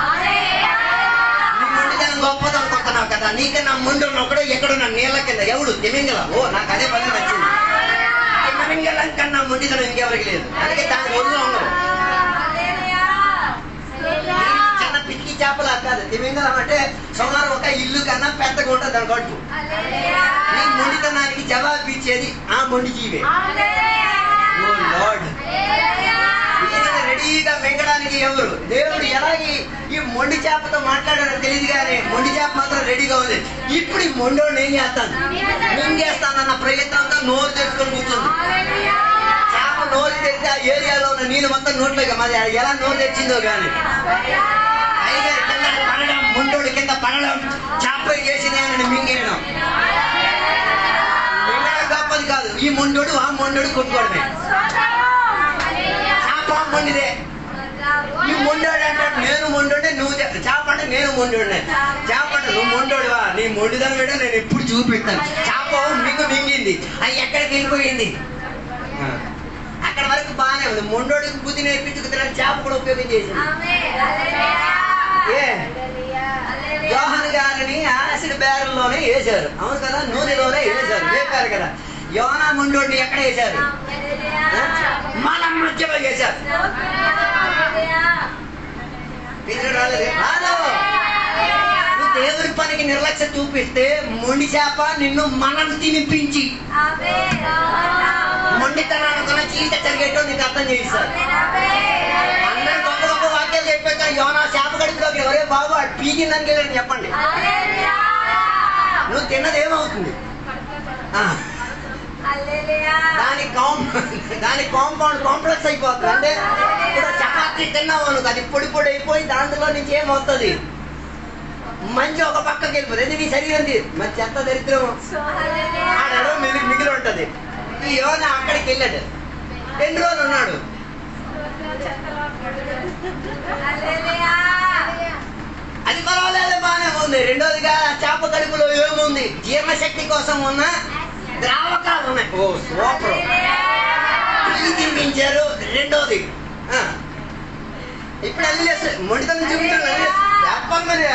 నీ మొండితనం గొప్పది అనుకుంటున్నావు కదా, నీకన్నా మొండోడు ఒకడు ఎక్కడున్నా నీళ్ళ కింద. ఎవడు? తిమింగలం. ఓ, నాకు అదే పని నచ్చింది. తిమింగలం కన్నా మొండితనం ఇంకెవరికి లేదు. అందుకే దాని ఒళ్ళు ఉండదు. చిన్న పిచ్చి చేపలా కాదు. తిమింగలం అంటే సుమారు ఒక ఇల్లు కన్నా పెద్దగా ఉంటుంది దాని కట్టు. నీ మొండితనానికి జవాబు ఇచ్చేది ఆ మొండి జీవే. రెడీగా మింగడానికి ఎవరు? దేవుడు ఎలాగే ఈ మొండి చేపతో మాట్లాడాడో తెలియదు కానీ మొండి చేప మాత్రం రెడీగా ఉంది. ఇప్పుడు ఈ మొండోడు ఏం చేస్తాను, మింగేస్తానన్న ప్రయత్నంతో నోరు తెచ్చుకొని కూర్చుంది. చేప నోరు తెరిస్తే ఆ ఏరియాలో ఉన్న నీళ్ళు మొత్తం నోట్లోకి మరి ఎలా నోరు తెచ్చిందో కానీ టైగర్ కింద పడడం, మొండోడు కింద పడడం, చేప చేసింది అని మింగేయడం. మింగడం గొప్పది కాదు. ఈ మొండోడు ఆ మొండోడు కొట్టుకోవడమే. చేప మొండిదే. ఈ మొండోడు అంటాడు నేను మొండోడే, నువ్వు చేప అంటే నేను మొండోడే. చేప అంటే నువ్వు మొండోడువా, నీ మొండిదాన్ని కూడా నేను ఎప్పుడు చూపిస్తాను. చేప మీకు మింగింది, అది ఎక్కడికి వెళ్ళిపోయింది. అక్కడ వరకు బాగానే ఉంది. మొండోడికి బుద్ధి నేర్పించుకున్నాడు, చేప కూడా ఉపయోగించేసింది. యోహాను గారిని యాసిడ్ బ్యారెల్లోనే వేశారు, అవును కదా, నూనెలోనే వేశారు, వేపారు కదా. యోనా మొండోడిని ఎక్కడ వేశారు? మలం మధ్యలో వేశారు. నువ్వు దేవుడి పనికి నిర్లక్ష్యం చూపిస్తే మొండి చేప నిన్ను మనం తినిపించి మొండితనాన్ని చీట జరిగేటో నీకు అర్థం చేయిస్తారు. అందరూ గొప్ప గొప్ప వాక్యాలు చెప్పాక యోనా చేప కడుపులోకి ఎవరే బాబు అటు పీకిందని వెళ్ళని చెప్పండి. నువ్వు తిన్నది ఏమవుతుంది? దాని కాంపౌండ్ కాంప్లెక్స్ అయిపోతుంది. అంటే ఇప్పుడు చపాతీ తిన్నావు అనుకో, అది పొడి పొడి అయిపోయి దాంట్లో నుంచి ఏమవుతుంది, మంచి ఒక పక్కకి వెళ్ళిపోతుంది. అది నీ శరీరం మరి చెత్త దరిద్రం ఆడలో మిగిలి ఉంటది. ఈ యోనా అక్కడికి వెళ్ళాడు, 2 రోజులు ఉన్నాడు. అది పర్వాలేదు, బాగానే ఉంది. రెండోదిగా చేప కడుపులో ఏముంది? జీర్ణశక్తి కోసం ఉన్న ద్రావకాలు ఉన్నాయి. ఓ సూపర్, తినిపించారు. రెండోది ఇప్పుడు అల్లి మొండితనం చూపించారు. చెప్పండి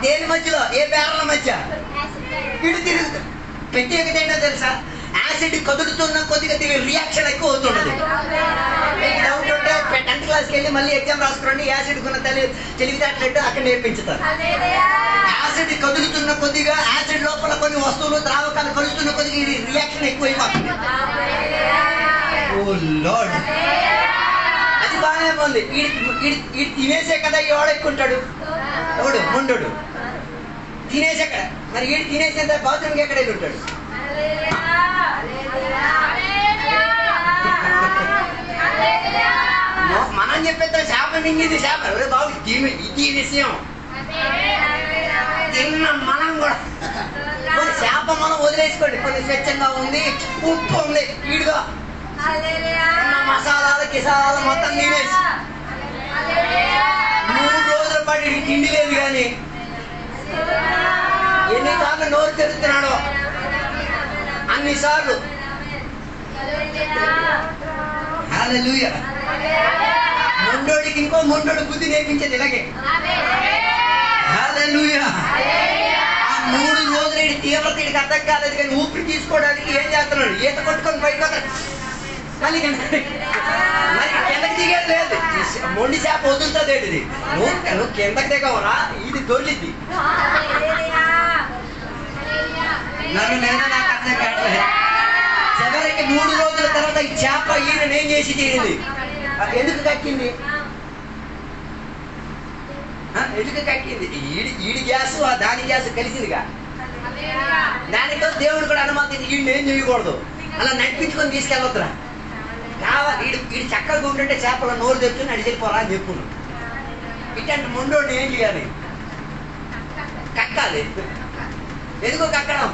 దేని మధ్యలో? ఏ బేరల మధ్య ఇటు తిరుగుతుంది. ప్రత్యేకత ఏంటో తెలుసా? యాసిడ్ కదులుతున్న కొద్దిగా దీని రియాక్షన్ ఎక్కువ అవుతుంటది. డౌట్ ఉంటే 10th క్లాస్కి వెళ్ళి మళ్ళీ ఎగ్జామ్ రాసుకోండి. యాసిడ్ కొన్న తెలివితేటట్టు అక్కడ నేర్పించుతారు. యాసిడ్ కదులుతున్న కొద్దిగా యాసిడ్ లోపల కొన్ని వస్తువులు ద్రావకాలు కలుస్తున్న కొద్దిగా ఇది రియాక్షన్ ఎక్కువ అయిపోతుంది. ఓ లార్డ్, అది బాగానే ఉంది. ఇది తినేసే కదా ఎవడు ఎక్కుంటాడు? ఎవడు? మొండోడు తినేసే కదా. మరి వీడు తినేసేంత బాత్రూమ్కి ఎక్కడ ఉంటాడు? మనం చెప్పేది చేప మింగింది చేప. బాబు ఇది విషయం తిన్న మనం కూడా కొన్ని చేప మనం వదిలేసుకోండి. కొన్ని స్వచ్ఛంగా ఉంది, ఉప్పు ఉంది, వీడుగా మసాలాలు కిసాలాలు మొత్తం తినేసి 3 రోజుల పాటు తిండి లేదు. కానీ ఎన్నిసార్లు నోరు తెరుస్తున్నాడో అన్నిసార్లు. హల్లెలూయా. మొండోడికి ఇంకో మొండోడు బుద్ధి నేర్పించేది ఇలాగే. హల్లెలూయా. ఆ 3 రోజులు తీవ్రత అర్థం కాలేదు, కానీ ఊపిరి తీసుకోవడానికి ఏం చేస్తున్నాడు? ఈత కొట్టుకొని బయట మళ్ళీ కిందకి దిగేది లేదు. మొండి చేప వదులుతుంది ఏంటిది? నువ్వు కిందకి దిగవరా, ఇది దొరికింది. నన్ను నాకు అర్థం కావట్లేదు. చివరికి 3 రోజుల తర్వాత ఈ చేప ఈయన ఏం చేసి తీరింది? ఎందుకు కక్కింది? ఎందుకు కక్కింది? ఈడి గ్యాస్ దాని గ్యాస్ కలిసిందిగా. దానితో దేవుడు కూడా అనుమతి ఈయన ఏం చేయకూడదు, అలా నడిపించుకొని తీసుకెళ్ళొద్దురా. కావాలి ఈడు చక్కగా ఉంటుంటే చేపల నోరు తెచ్చుకుని నడిచిపోరా అని చెప్పుకున్నాడు. ఇట్లాంటి మొండోడిని ఏం చేయాలి? కక్కాలి. ఎందుకో కక్కడం?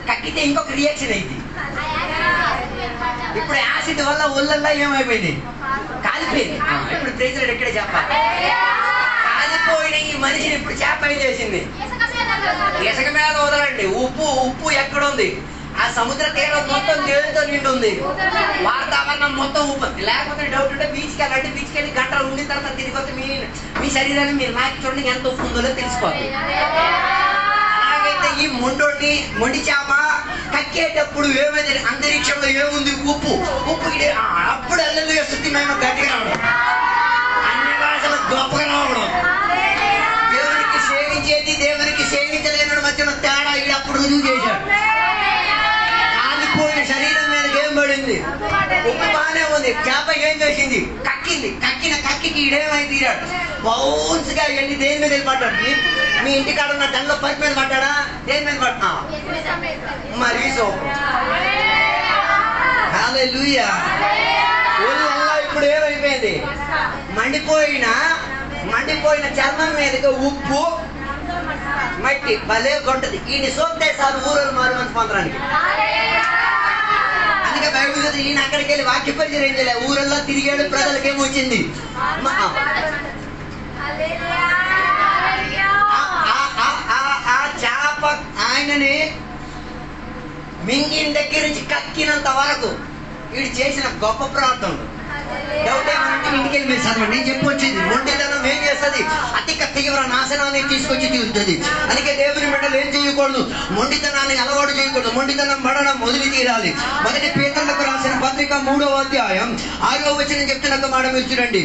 కక్కితే ఇంకొక రియాక్షన్ అయింది. ఇప్పుడు యాసిడ్ వల్ల ఒళ్ళల్లా ఏమైపోయింది? కాలిపోయింది. ఇప్పుడు ప్రెసిడెంట్ ఎక్కడే చెప్పాలి? కాలిపోయిన ఈ మనిషిని ఇప్పుడు చేప ఏం చేసింది? ఇసుక మీద వదలండి. ఉప్పు ఎక్కడుంది? ఆ సముద్ర తీరం మొత్తం నీళ్ళతో నిండి ఉంది, వాతావరణం మొత్తం ఉప్పు. లేకపోతే డౌట్ ఉంటే బీచ్కి వెళ్ళండి. బీచ్కి వెళ్ళి గంటలు ఉండిన తర్వాత తిరిగి వస్తే మీ శరీరాన్ని మీరు నాకు చూడండి ఎంత ఉప్పు ఉందో తెలిసిపోతుంది. అలాగైతే ఈ మొండి చేప కక్కేటప్పుడు ఏమైంది? అంతరిక్షంలో ఏముంది? ఉప్పు. అప్పుడు అల్లెలు స్తుతి మేము గట్టిగా రావడం, అన్ని భాషలు గొప్పగా రావడం, దేవునికి సేవించేది దేవునికి సేవించలేని మధ్యన తేడా ఇది అప్పుడు రుజువు చేశాడు. కాలిపోయిన శరీరం మీద ఏం పడింది? ఉప్పు బాగానే ఉంది. చేప ఏం చేసింది? కక్కింది. కక్కి ఈడేమై తీరాడు? బౌన్స్ గా వెళ్ళి దేని మీద వెళ్ళి పడ్డాడు? మీ ఇంటికాడ ఉన్న దండ పైపు మీద పడ్డాడా? దేని మీద పడ్డా? మరి హల్లెలూయా. ఇప్పుడు ఏమైపోయింది? మండిపోయిన చర్మం మీదకి ఉప్పు మట్టి భలే కొంటది. ఈయన సోతే సార్ ఊరలు మారు మంచి పొందడానికి. అందుకే బైబిల్ చదివి ఈయన అక్కడికి వెళ్ళి వాక్య పరిచయం ఏం చేయలే, ఊరల్లో తిరిగాడు. ప్రజలకేమో వచ్చింది? ఆ చేప ఆయనని మింగిన దగ్గర నుంచి కక్కినంత వరకు వీడు చేసిన గొప్ప ప్రార్థనలు. డౌట్ ఏమంటే ఇంటికి వెళ్ళి మీరు చదవండి. నేను చెప్పొచ్చింది మొండితనం ఏం చేస్తుంది? అధిక తీవ్ర నాశనాన్ని తీసుకొచ్చి తీరుతుంది. అందుకే దేవుని బిడ్డలు ఏం చేయకూడదు? మొండితనాన్ని అలవాటు చేయకూడదు. మొండితనం పడడం మొదలు తీరాలి. మొదటి పేతురులకు రాసిన పత్రిక 3వ అధ్యాయం 6వ వచనం చెప్తున్న మాట మీరు చూడండి.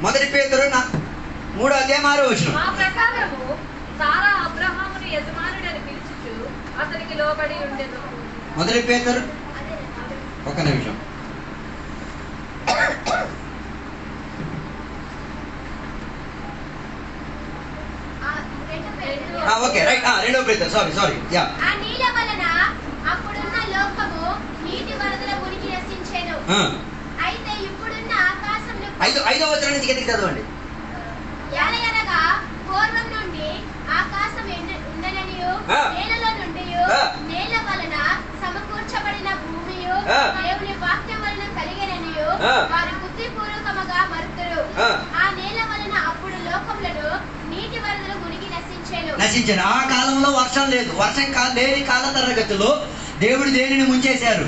మొదటి పేతురు 3వ అధ్యాయం 6వ వచనం. మొదటి పేతురు ఒక నిమిషం. Okay right. 2వ పేతురు సారీ యా. ఐదవ వచనం నుంచి కిందకి చదవండి. పూర్వం నుండి ఆకాశం ఉండననియు నేలలో నుండి నేల వలన సమకూర్చబడిన భూమియు దేవుని వాక్యం వలన కలిగిననియు వారి బుద్ధిపూర్వకముగా మరుతురు. ఆ నేల వలన అప్పుడు లోకములను నీటి వరదలు మునిగి నశించారు. ఆ కాలంలో వర్షం లేదు. వర్షం లేని కాల తరగతిలో దేవుడు దేనిని ముంచేశారు?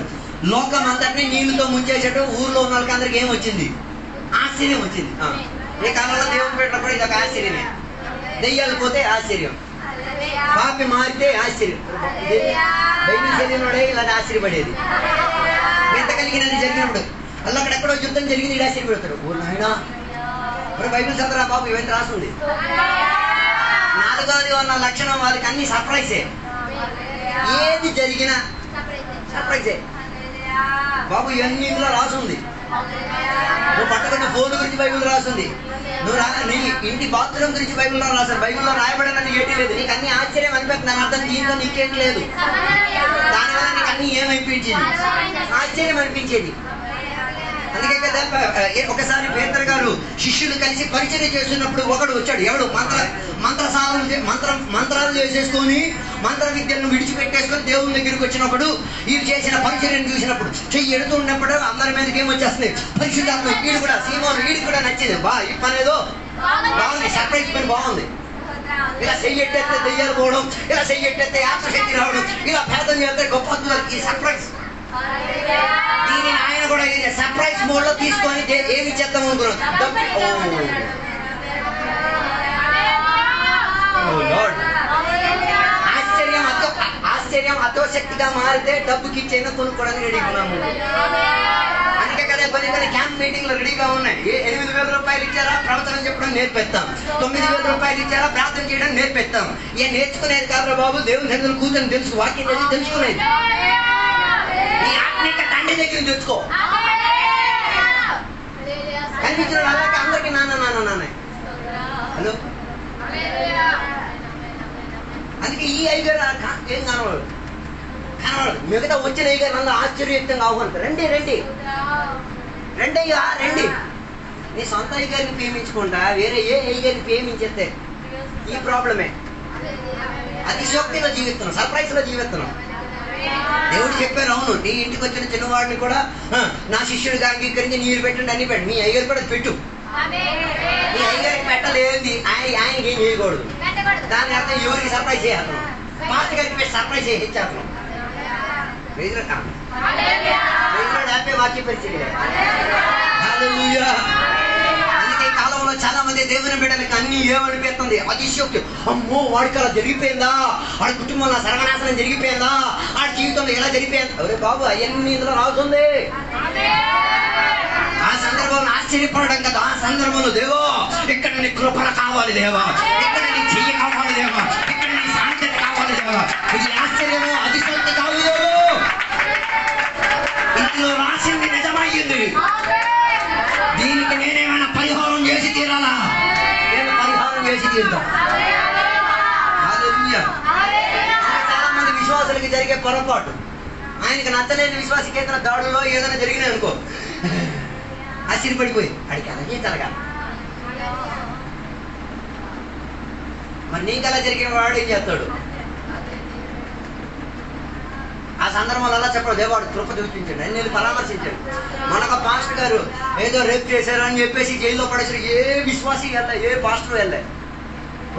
లోకం అంతటినీ నీళ్లతో ముంచేసాడు. ఊర్లో ఉన్న వాళ్ళకి అందరికి ఏం వచ్చింది? ఆశ్చర్యం వచ్చింది. ఏ కాలంలో దేవుడు పెట్టినప్పుడు ఇది ఒక ఆశ్చర్యమే. దెయ్యాలు పోతే ఆశ్చర్యం, పాపి మారితే ఆశ్చర్యం. బైబిల్ చదివినోడే ఇలాంటి ఆశ్చర్యపడేది. ఎంత కలిగినది జరిగినప్పుడు అలా అక్కడెక్కడో యుద్ధం జరిగింది, ఇది ఆశ్చర్యపడతాడు. ఓ నాయనా బైబిల్ చదవరా బాబు, ఇవన్నీ రాస్తుంది. 4వ ఉన్న లక్షణం వాళ్ళకి అన్ని సర్ప్రైజే. ఏది జరిగినా సర్ప్రైజే బాబు. ఇవన్నీ ఇందులో రాసుంది. నువ్వు పట్టుకున్న ఫోన్ గురించి బైబిల్ రాస్తుంది. నీ ఇంటి బాత్రూమ్ గురించి బైబిల్లో రాశారు. బైబిల్లో రాయబడడానికి ఏంటి లేదు. నీకు అన్ని ఆశ్చర్యం అనిపిస్తుంది. దాని అర్థం దీంతో నీకేం లేదు. దానివల్ల నీకు అన్ని ఏమనిపించింది? ఆశ్చర్యం అనిపించేది. అందుకే కదా ఒకసారి పేతురు గారు శిష్యులు కలిసి పరిచయం చేస్తున్నప్పుడు ఒకడు వచ్చాడు. ఎవడు? మంత్రాలు చేసేసుకొని మంత్ర విద్యలను విడిచిపెట్టేసుకొని దేవుని దగ్గరికి వచ్చినప్పుడు వీరు చేసిన పరిచయం చూసినప్పుడు చెయ్యి ఎడుతున్నప్పుడు అందరి మీదకి ఏమొచ్చేస్తుంది? పరిశుద్ధాత్మ. వీడు కూడా సీమోను, వీడికి కూడా నచ్చింది. బా ఈ పనేదో బాగుంది, సర్ప్రైజ్ పని బాగుంది. ఇలా చెయ్యెట్టేస్తే దెయ్యాలు పోవడం, ఇలా చెయ్యెట్టేస్తే ఆత్మశక్తి రావడం, ఇలా భేదం చేస్తే గొప్ప ఈ సర్ప్రైజ్. దీనిని ఆయన కూడా సర్ప్రైజ్ మోడ్ లో తీసుకొని ఏమి చేద్దాం అనుకున్నాం. ఆశ్చర్యం అతోశక్తిగా మారితే డబ్బుకి ఇచ్చేనా కొనుక్కోవడానికి రెడీగా ఉన్నాము. అందుకే కదా కొన్ని క్యాంప్ మీటింగ్లు రెడీగా ఉన్నాయి. 8,000 రూపాయలు ఇచ్చారా ప్రవచనం చెప్పడం నేర్పిస్తాం, 9,000 రూపాయలు ఇచ్చారా ప్రార్థన చేయడం నేర్పిస్తాం. ఏ నేర్చుకునేది కాదురా బాబు, దేవుని దగ్గర కూర్చొని తెలుసు, వాక్యం చదివి తెలుసుకునేది. నీ ఆత్మిక తండ్రి దగ్గర తెచ్చుకో. కనిపించిన అలాగే అందరికి నాన్న నాన్న నాన్న. హలో, అందుకే ఈ అయ్యగారు ఏం కనవాడు మిగతా వచ్చిన అయ్యగారు అందరూ ఆశ్చర్యయుక్తంగా ఆహ్వానిస్తారు. రండి రండి రండి అయ్యా రండి. నీ సొంత అయ్యగారిని ప్రేమించకుండా వేరే ఏ అయ్యగారిని ప్రేమించేస్తే ఈ ప్రాబ్లమే. అతిశయోక్తిలో జీవిస్తున్నాం, సర్ప్రైజ్ లో జీవిస్తున్నాం. దేవుడు చెప్పారు, అవును నీ ఇంటికి వచ్చిన చిన్నవాడిని కూడా నా శిష్యుడిగా అంగీకరించి నీరు పెట్టండి అన్ని పెట్టు. మీ అయ్యగారు కూడా పెట్టు. మీ అయ్యగారికి పెట్టలేంది ఆయనకి ఏం చేయకూడదు. దాని అర్థం ఎవరికి సర్ప్రైజ్ చేయాలి, మాస్టర్ గారికి పెట్టి సర్ప్రైజ్ చేయించేస్తున్నాం. హ్యాపీ వాక్య పరిచయం. అందుకే ఈ కాలంలో చాలా మంది దేవుని బిడ్డలకి అన్ని ఏమనిపిస్తుంది, అతిశయోక్తి. అమ్మో వాడికి అలా జరిగిపోయిందా, వాడి కుటుంబంలో సర్వనాశనం జరిగిపోయిందా, వాడి జీవితంలో ఎలా జరిగిపోయింది. అరే బాబు అవన్నీ ఇందులో రావుతుంది. ఆ సందర్భంలో ఆశ్చర్యపడడం కదా, ఆ సందర్భంలో దేవో ఇక్కడ నీ కృపణ కావాలి దేవా, ఇక్కడ నీ చెయ్యి కావాలి దేవా, ఇక్కడ నీ శాంతి కావాలి దేవా. ఇది ఆశ్చర్యము, అతిశక్తి కాదు. ఇందులో రాసింది నిజమయ్యింది. దీనికి నేనేమైనా పరిహారం చేసి తీరాలా, నేను పరిహారం చేసి తీరుతాం. చాలా మంది విశ్వాసులకి జరిగే పొరపాటు, ఆయనకి నచ్చలేని విశ్వాసకి ఏదైనా దాడుల్లో ఏదైనా జరిగినాయి అనుకో, ఆశ్చర్యపడిపోయి అడిగి అలాగే జరగాలి. మరి నీకు అలా జరిగిన వాడు ఏం చేస్తాడు? ఆ సందర్భంలో అలా చెప్పడు, దేవాడు కృప చూపించండి అని నేను పరామర్శించాడు. మనకు పాస్టర్ గారు ఏదో రేపు చేశారు అని చెప్పేసి జైల్లో పడేసారు. ఏ విశ్వాసి వెళ్ళా, ఏ పాస్టర్ వెళ్ళా.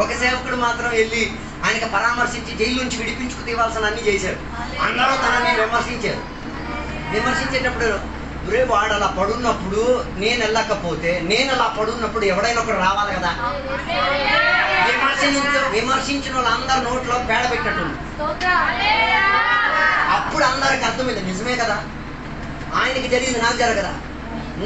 ఒక సేవకుడు మాత్రం వెళ్ళి ఆయనకి పరామర్శించి జైలు నుంచి విడిపించుకు తీవాల్సిన అన్ని చేశాడు. అందరూ తనని విమర్శించేటప్పుడు రేపు వాడు అలా పడున్నప్పుడు నేను వెళ్ళకపోతే, నేను అలా పడున్నప్పుడు ఎవడైనా ఒకడు రావాలి కదా. విమర్శించిన వాళ్ళందరూ నోట్లో పేడ పెట్టినట్టుంది. అప్పుడు అందరికి అర్థమైంది, నిజమే కదా, ఆయనకి జరిగింది నాకు జరగదా,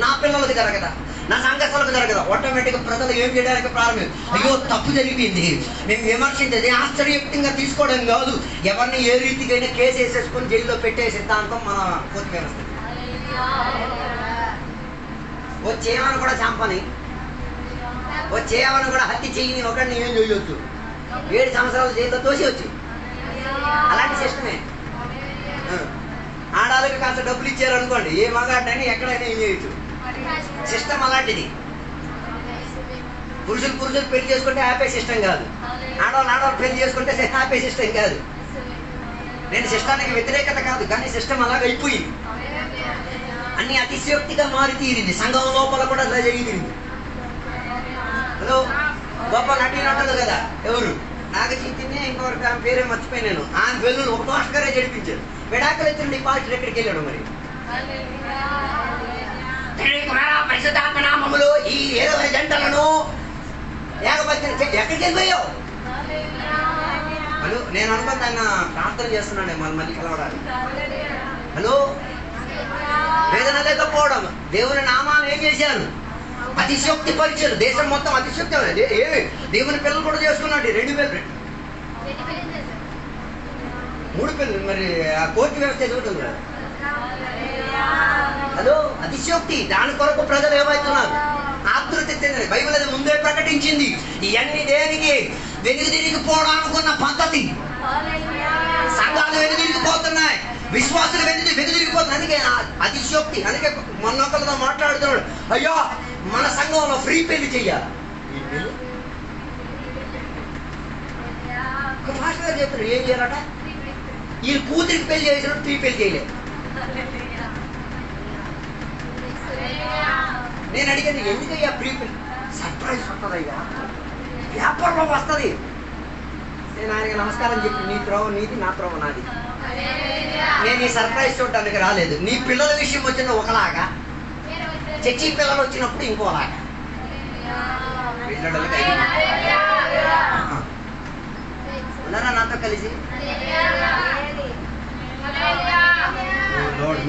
నా పిల్లలకు జరగదా, నా సంఘస్థలకు జరగదా. ఆటోమేటిక్గా ప్రజలు ఏం చేయడానికి ప్రారంభం, అయ్యో తప్పు జరిగింది, మేము విమర్శించేది ఆశ్చర్యయుక్తంగా తీసుకోవడం కాదు, ఎవరిని ఏ రీతికైనా కేసు వేసేసుకొని జైల్లో పెట్టే సిద్ధాంతం మన కోర్టు వ్యవస్థ. వచ్చేమని కూడా చంపని, వచ్చేమని కూడా హత్య చేయని ఒకరిని ఏం చేయొచ్చు, 7 సంవత్సరాలు జైల్లో తోసేయచ్చు. అలాంటి సిస్టమే. ఆడాలకు కాస్త డబ్బులు ఇచ్చారు అనుకోండి, ఏ మగాడైనా ఎక్కడైనా ఏం చేయొచ్చు. సిస్టమ్ అలాంటిది. పురుషులు పెళ్లి చేసుకుంటే హ్యాపీ సిస్టమ్ కాదు, ఆడవాళ్ళు పెళ్లి చేసుకుంటే హ్యాపీ సిస్టమ్ కాదు. నేను సిస్టానికి వ్యతిరేకత కాదు, కానీ సిస్టమ్ అలాగ అయిపోయింది. అన్ని అతిశయోక్తిగా మారి తీరింది. సంఘం లోపల కూడా అలా జరిగింది. హలో, గొప్ప నటులు కదా, ఎవరు నాగచైతన్య, ఇంకొకటి ఆమె పేరే మర్చిపోయినాను. ఆమె వెల్లులు ఒక పాస్టరే జడిపించారు. విడాకులు ఇచ్చిన పాస్టర్ ఎక్కడికి వెళ్ళాడు మరి? పరిశుద్ధాత్మ నామములో ఈ 20 జంటలను ఏకపరిచిన ఎక్కడికి వెళ్ళిపోయావు? హలో, నేను అనుకుంటే ఆయన ప్రార్థన చేస్తున్నాను మళ్ళీ కలవడానికి. హలో, వేదన లేకపోవడం, దేవుని నామాన్ని ఏం చేశారు? అతిశయోక్తి పరిచయం. దేశం మొత్తం అతిశయోక్తి. దేవుని పిల్లలు కూడా చేసుకున్నాడు. 2 పిల్లలు 3 పిల్లలు. మరి ఆ కోర్టు వ్యవస్థ ఎదుగుతుంది కదా. హలో, అతిశయోక్తి. దాని కొరకు ప్రజలు ఏమవుతున్నారు? ఆతృత చెందింది. బైబిల్ అది ముందే ప్రకటించింది. ఇవన్నీ దేనికి? వెనుదిరిగిపోవడానికి ఉన్న పద్ధతి. సంఘాలు వెనుదిరిగిపోతున్నాయి, విశ్వాసులు వెనుదిరిగిపోతున్నాయి. అందుకే అతిశయోక్తి. అందుకే మొన్నొకరితో మాట్లాడుతున్నాడు, అయ్యో మన సంఘంలో ఫ్రీ పెళ్లి చెయ్యాలి. మాస్టర్ గారు చెప్తారు ఏం చేయాలట? ఈ కూతురికి పెళ్లి చేసినట్టు ఫ్రీ పెళ్లి చేయలేదు. నేను అడిగాను, ఎందుకయ్యా ఫ్రీ పెళ్లి? సర్ప్రైజ్ వస్తుందయ్యా, పేపర్లో వస్తుంది. నేను ఆయనకి నమస్కారం చెప్పి, నీ త్రోవ నీది, నా త్రోవ నాది. నేను ఈ సర్ప్రైజ్ చూడటానికి రాలేదు. నీ పిల్లల విషయం వచ్చిన ఒకలాగా, చర్చి పిల్లలు వచ్చినప్పుడు ఇంకోలాగా. ఉన్నారా నాతో కలిసి?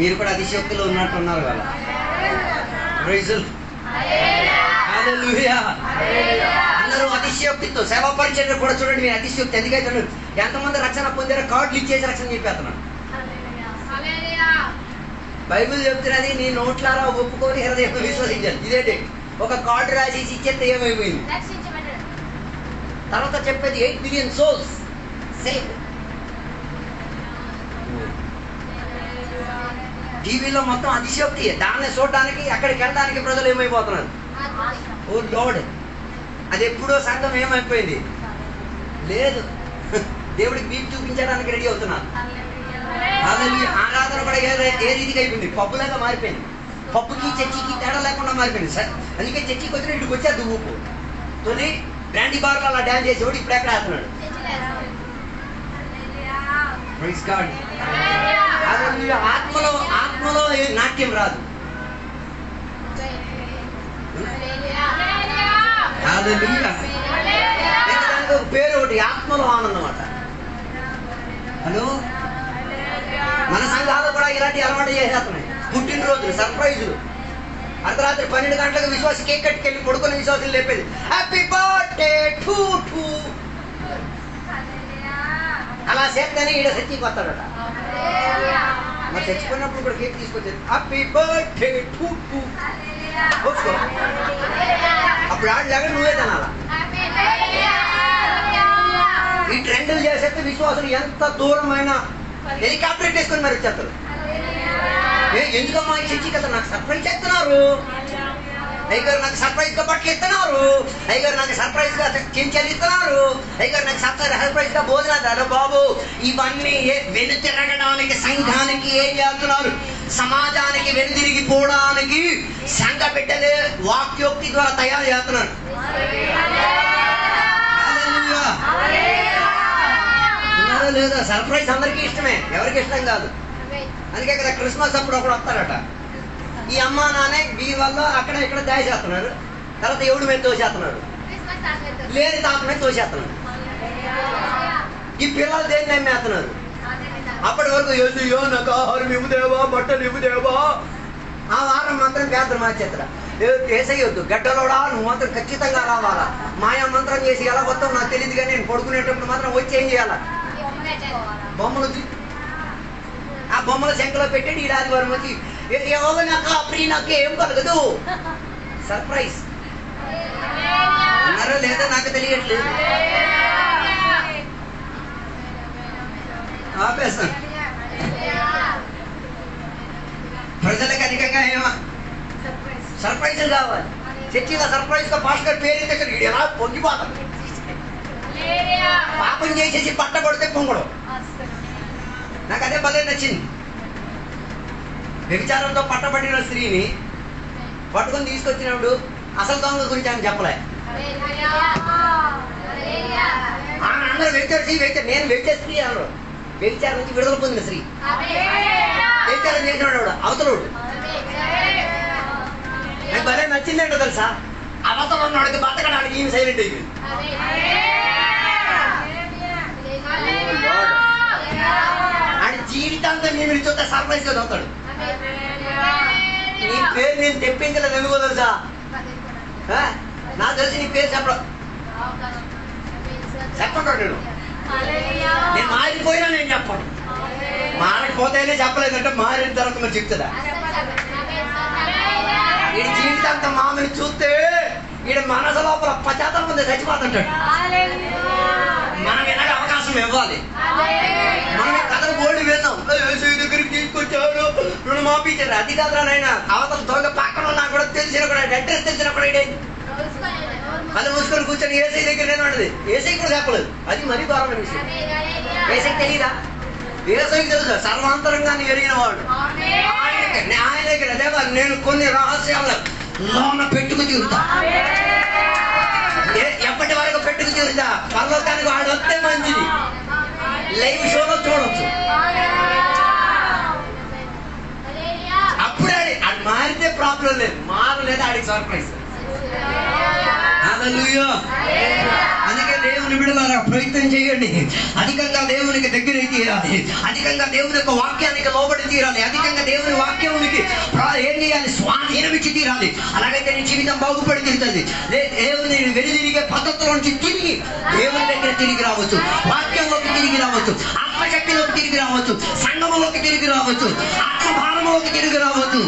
మీరు కూడా అతిశయోక్తిలో ఉన్నట్టున్నారు కదా. అందరూ అతిశయోక్తితో సేవా పరిచయం కూడా చూడండి. మీరు అతిశయోక్తి ఎందుకైతే ఎంతమంది రక్షణ పొందారో కార్డులు ఇచ్చేసి రక్షణ చెప్పేస్తున్నాను. బైబిల్ చెప్తున్నది, నీ నోట్లారా ఒప్పుకొని హృదయం విశ్వసించాలి. ఇదేంటి, ఒక కార్డు రాసి ఇచ్చేస్తే ఏమైపోయింది? తర్వాత చెప్పేది 8 billion souls saved. టీవీలో మొత్తం అతిశయోక్తి. దాన్ని చూడడానికి, అక్కడికి వెళ్ళడానికి ప్రజలు ఏమైపోతున్నారు? ఓ లార్డ్, అది ఎప్పుడో సంఘం ఏమైపోయింది? లేదు, దేవుడికి బీప్ చూపించడానికి రెడీ అవుతున్నారు. ఆరాధన కూడా ఏ రీతిగా అయిపోయింది? పబ్బులాగా మారిపోయింది. పప్పుకి చర్చికి తేడా లేకుండా మారిపోయింది సార్. అందుకే చర్చికి వచ్చిన ఇంటికి వచ్చేది ఊపు తొలి బ్రాండీ బార్లో అలా డ్యాన్స్ చేసేవాడు ఇప్పుడు ఎక్కడ ఆడుతున్నాడు? ఆత్మలో ఆత్మలో నాట్యం రాదు. పేరు ఒకటి, ఆత్మలో ఆనందం అట. హలో, మన సంఘాలు కూడా ఇలాంటి అలవాటు చేసేస్తున్నాయి. పుట్టినరోజులు, సర్ప్రైజులు. అర్ధరాత్రి 12 గంటలకు విశ్వాస కేక్ కట్టుకెళ్ళి పడుకున్న విశ్వాసం లేపేది, హ్యాపీ బర్త్డే టు టు. అలా చేస్తేనే ఈడ చర్చికి వస్తాడట. మరి చచ్చిపోయినప్పుడు కూడా కేక్ తీసుకొచ్చేది, హ్యాపీ బర్త్డే టు టు. అప్పుడు ఆడలేక నువ్వే తినాలా. ఈ ట్రెండ్లు చేసేస్తే విశ్వాసులు ఎంత దూరమైన హెలికాప్టర్ వేసుకొని మరి వచ్చేస్తారు. ఎందుకమ్మా ఈ చర్చికి కదా నాకు సర్ప్రైజ్ చేస్తున్నారు, అయ్యగారు నాకు సర్ప్రైజ్ గా బట్టలు ఇస్తున్నారు, అయ్యగారు నాకు సర్ప్రైజ్ గా చెంచాలు ఇస్తున్నారు, అయ్యగారు నాకు సర్ప్రైజ్ గా భోజనాలు. బాబు, ఇవన్నీ వెను తిరగడానికి, సంఘానికి ఏం చేస్తున్నారు? సమాజానికి వెనుదిరిగిపోవడానికి సంఘ బిడ్డలే వాక్యోక్తి ద్వారా తయారు చేస్తున్నారు. లేదా సర్ప్రైజ్ అందరికీ ఇష్టమే, ఎవరికి ఇష్టం కాదు. అందుకే కదా క్రిస్మస్ అప్పుడు ఒకడు వస్తాడట, ఈ అమ్మ నాన్నే బీరువాల్లో అక్కడ ఇక్కడ దాచేస్తున్నారు, తర్వాత ఎవడు మీద తోసేస్తున్నాడు, లేని తాత మీద తోసేస్తున్నాడు. ఈ పిల్లలు దేన్ని నమ్మేస్తున్నారు? అప్పటి వరకు ఏదో నాకు ఆహారం ఇవ్వదేవా, బట్టలు ఇవ్వదేవా. ఆ వారం మాత్రం పేదలు మార్చేద్దరా, వేసేయొద్దు, గడ్డలోడా నువ్వు మాత్రం ఖచ్చితంగా రావాలా. మాయా మంత్రం చేసి ఎలా వస్తావు నాకు తెలియదు, కానీ నేను పడుకునేటప్పుడు మాత్రం వచ్చి ఏం చేయాలా? బొమ్మలు, ఆ బొమ్మల శంకలో పెట్టాడు. ఈ ఆదివారం వచ్చి నాకు అప్పుడు నాకు ఏం కలగదు, సర్ప్రైజ్. ఉన్నారో లేదా నాకు తెలియట్లేదు. ఆపేస్తాను. ప్రజలకు అధికంగా ఏమా సర్ప్రైజ్ కావాలి. చర్చిలో సర్ప్రైజ్ గా పాస్టర్ పేరు దగ్గర ఎలా పొంగిపోతాం. పాపం చేసేసి పట్టబడితే పొంగడం. నాకు అదే భలే నచ్చింది. వ్యభిచారంతో పట్టబడిన స్త్రీని పట్టుకొని తీసుకొచ్చినప్పుడు అసలు దొంగ గురించి ఆయన చెప్పలే. అందరూ వ్యభిచారం, నేను వ్యభిచార స్త్రీ అన్నారు. వ్యభిచారం నుంచి విడుదల పొందిన స్త్రీ, వ్యభిచారం చేసినాడు అవతలోడు. నాకు భలే నచ్చిందేంటో తెలుసా? అవతల ఉన్నవాడికి బతకడానికి ఈమె సైలెంట్ అయిపోయింది. ఆయన జీవితాంతం నేను చూస్తే సర్ప్రైజ్ గా చదువుతాడు. నీ పేరు నేను తెప్పించలేదు, ఎందుకో తెలుసా? నాకు తెలిసి నీ పేరు చెప్పడం చెప్పంటాడు. నేను మారిపోయినా నేను చెప్పను. మారిపోతేనే చెప్పలేదంటే మారిన తర్వాత మరి చెప్తుందా? ఈ జీవితాంతం మామని చూస్తే ఈడ మనసు లోపల పశ్చాత్తాపం ఉంది, చచ్చిపోతుంటాడు. మనం ఎలాగ అవకాశం ఇవ్వాలి. మనం కథలు బోర్డు విన్నాం, దగ్గరికి తీసుకొచ్చాడు రుణమాపించారు. అది కాదురా నాయన, అవతల దొంగ పక్కన ఉన్నా కూడా తెలిసిన కూడా అడ్రస్ తెలిసిన కూడా కళ్ళు మూసుకొని కూర్చొని ఏసై దగ్గర నిలబడదు. ఏసై కూడా చెప్పలేదు, అది మరీ దారుణమైన విషయం. ఏసైకి తెలియదా? ఏసైకి తెలుసా? సర్వాంతరంగాన్ని ఎరిగిన వాడు. ఆయన దగ్గర దేవా నేను కొన్ని రహస్యాలు లోన పెట్టుకు తిరుగుతా. ఎప్పటి వరకు పెట్టుకు తీరుతా పరలోకానికి వాడు వస్తే మంచిది, లైవ్ షోలో చూడొచ్చు. అప్పుడే అది మారితే ప్రాబ్లం లేదు, మారలేదు ఆడికి సర్ప్రైజ్. హల్లెలూయా. అందుకే దేవుని బిడ్డలారా ప్రయత్నం చేయండి, అధికంగా దేవునికి దగ్గర తీరాలి, అధికంగా దేవుని యొక్క వాక్యానికి లోబడి తీరాలి, అధికంగా దేవుని వాక్యానికి ఏం చేయాలి, స్వాధీనం ఇచ్చి తీరాలి. అలాగైతే నీ జీవితం బాగుపడి తీరుతుంది. దేవుని వెనుదిరిగే పద్ధతుల నుంచి తిరిగి దేవుని దగ్గర తిరిగి రావచ్చు, వాక్యంలోకి తిరిగి రావచ్చు, ఆత్మశక్తిలోకి తిరిగి రావచ్చు, సంఘములోకి తిరిగి రావచ్చు, ఆత్మభారంలోకి తిరిగి రావచ్చు.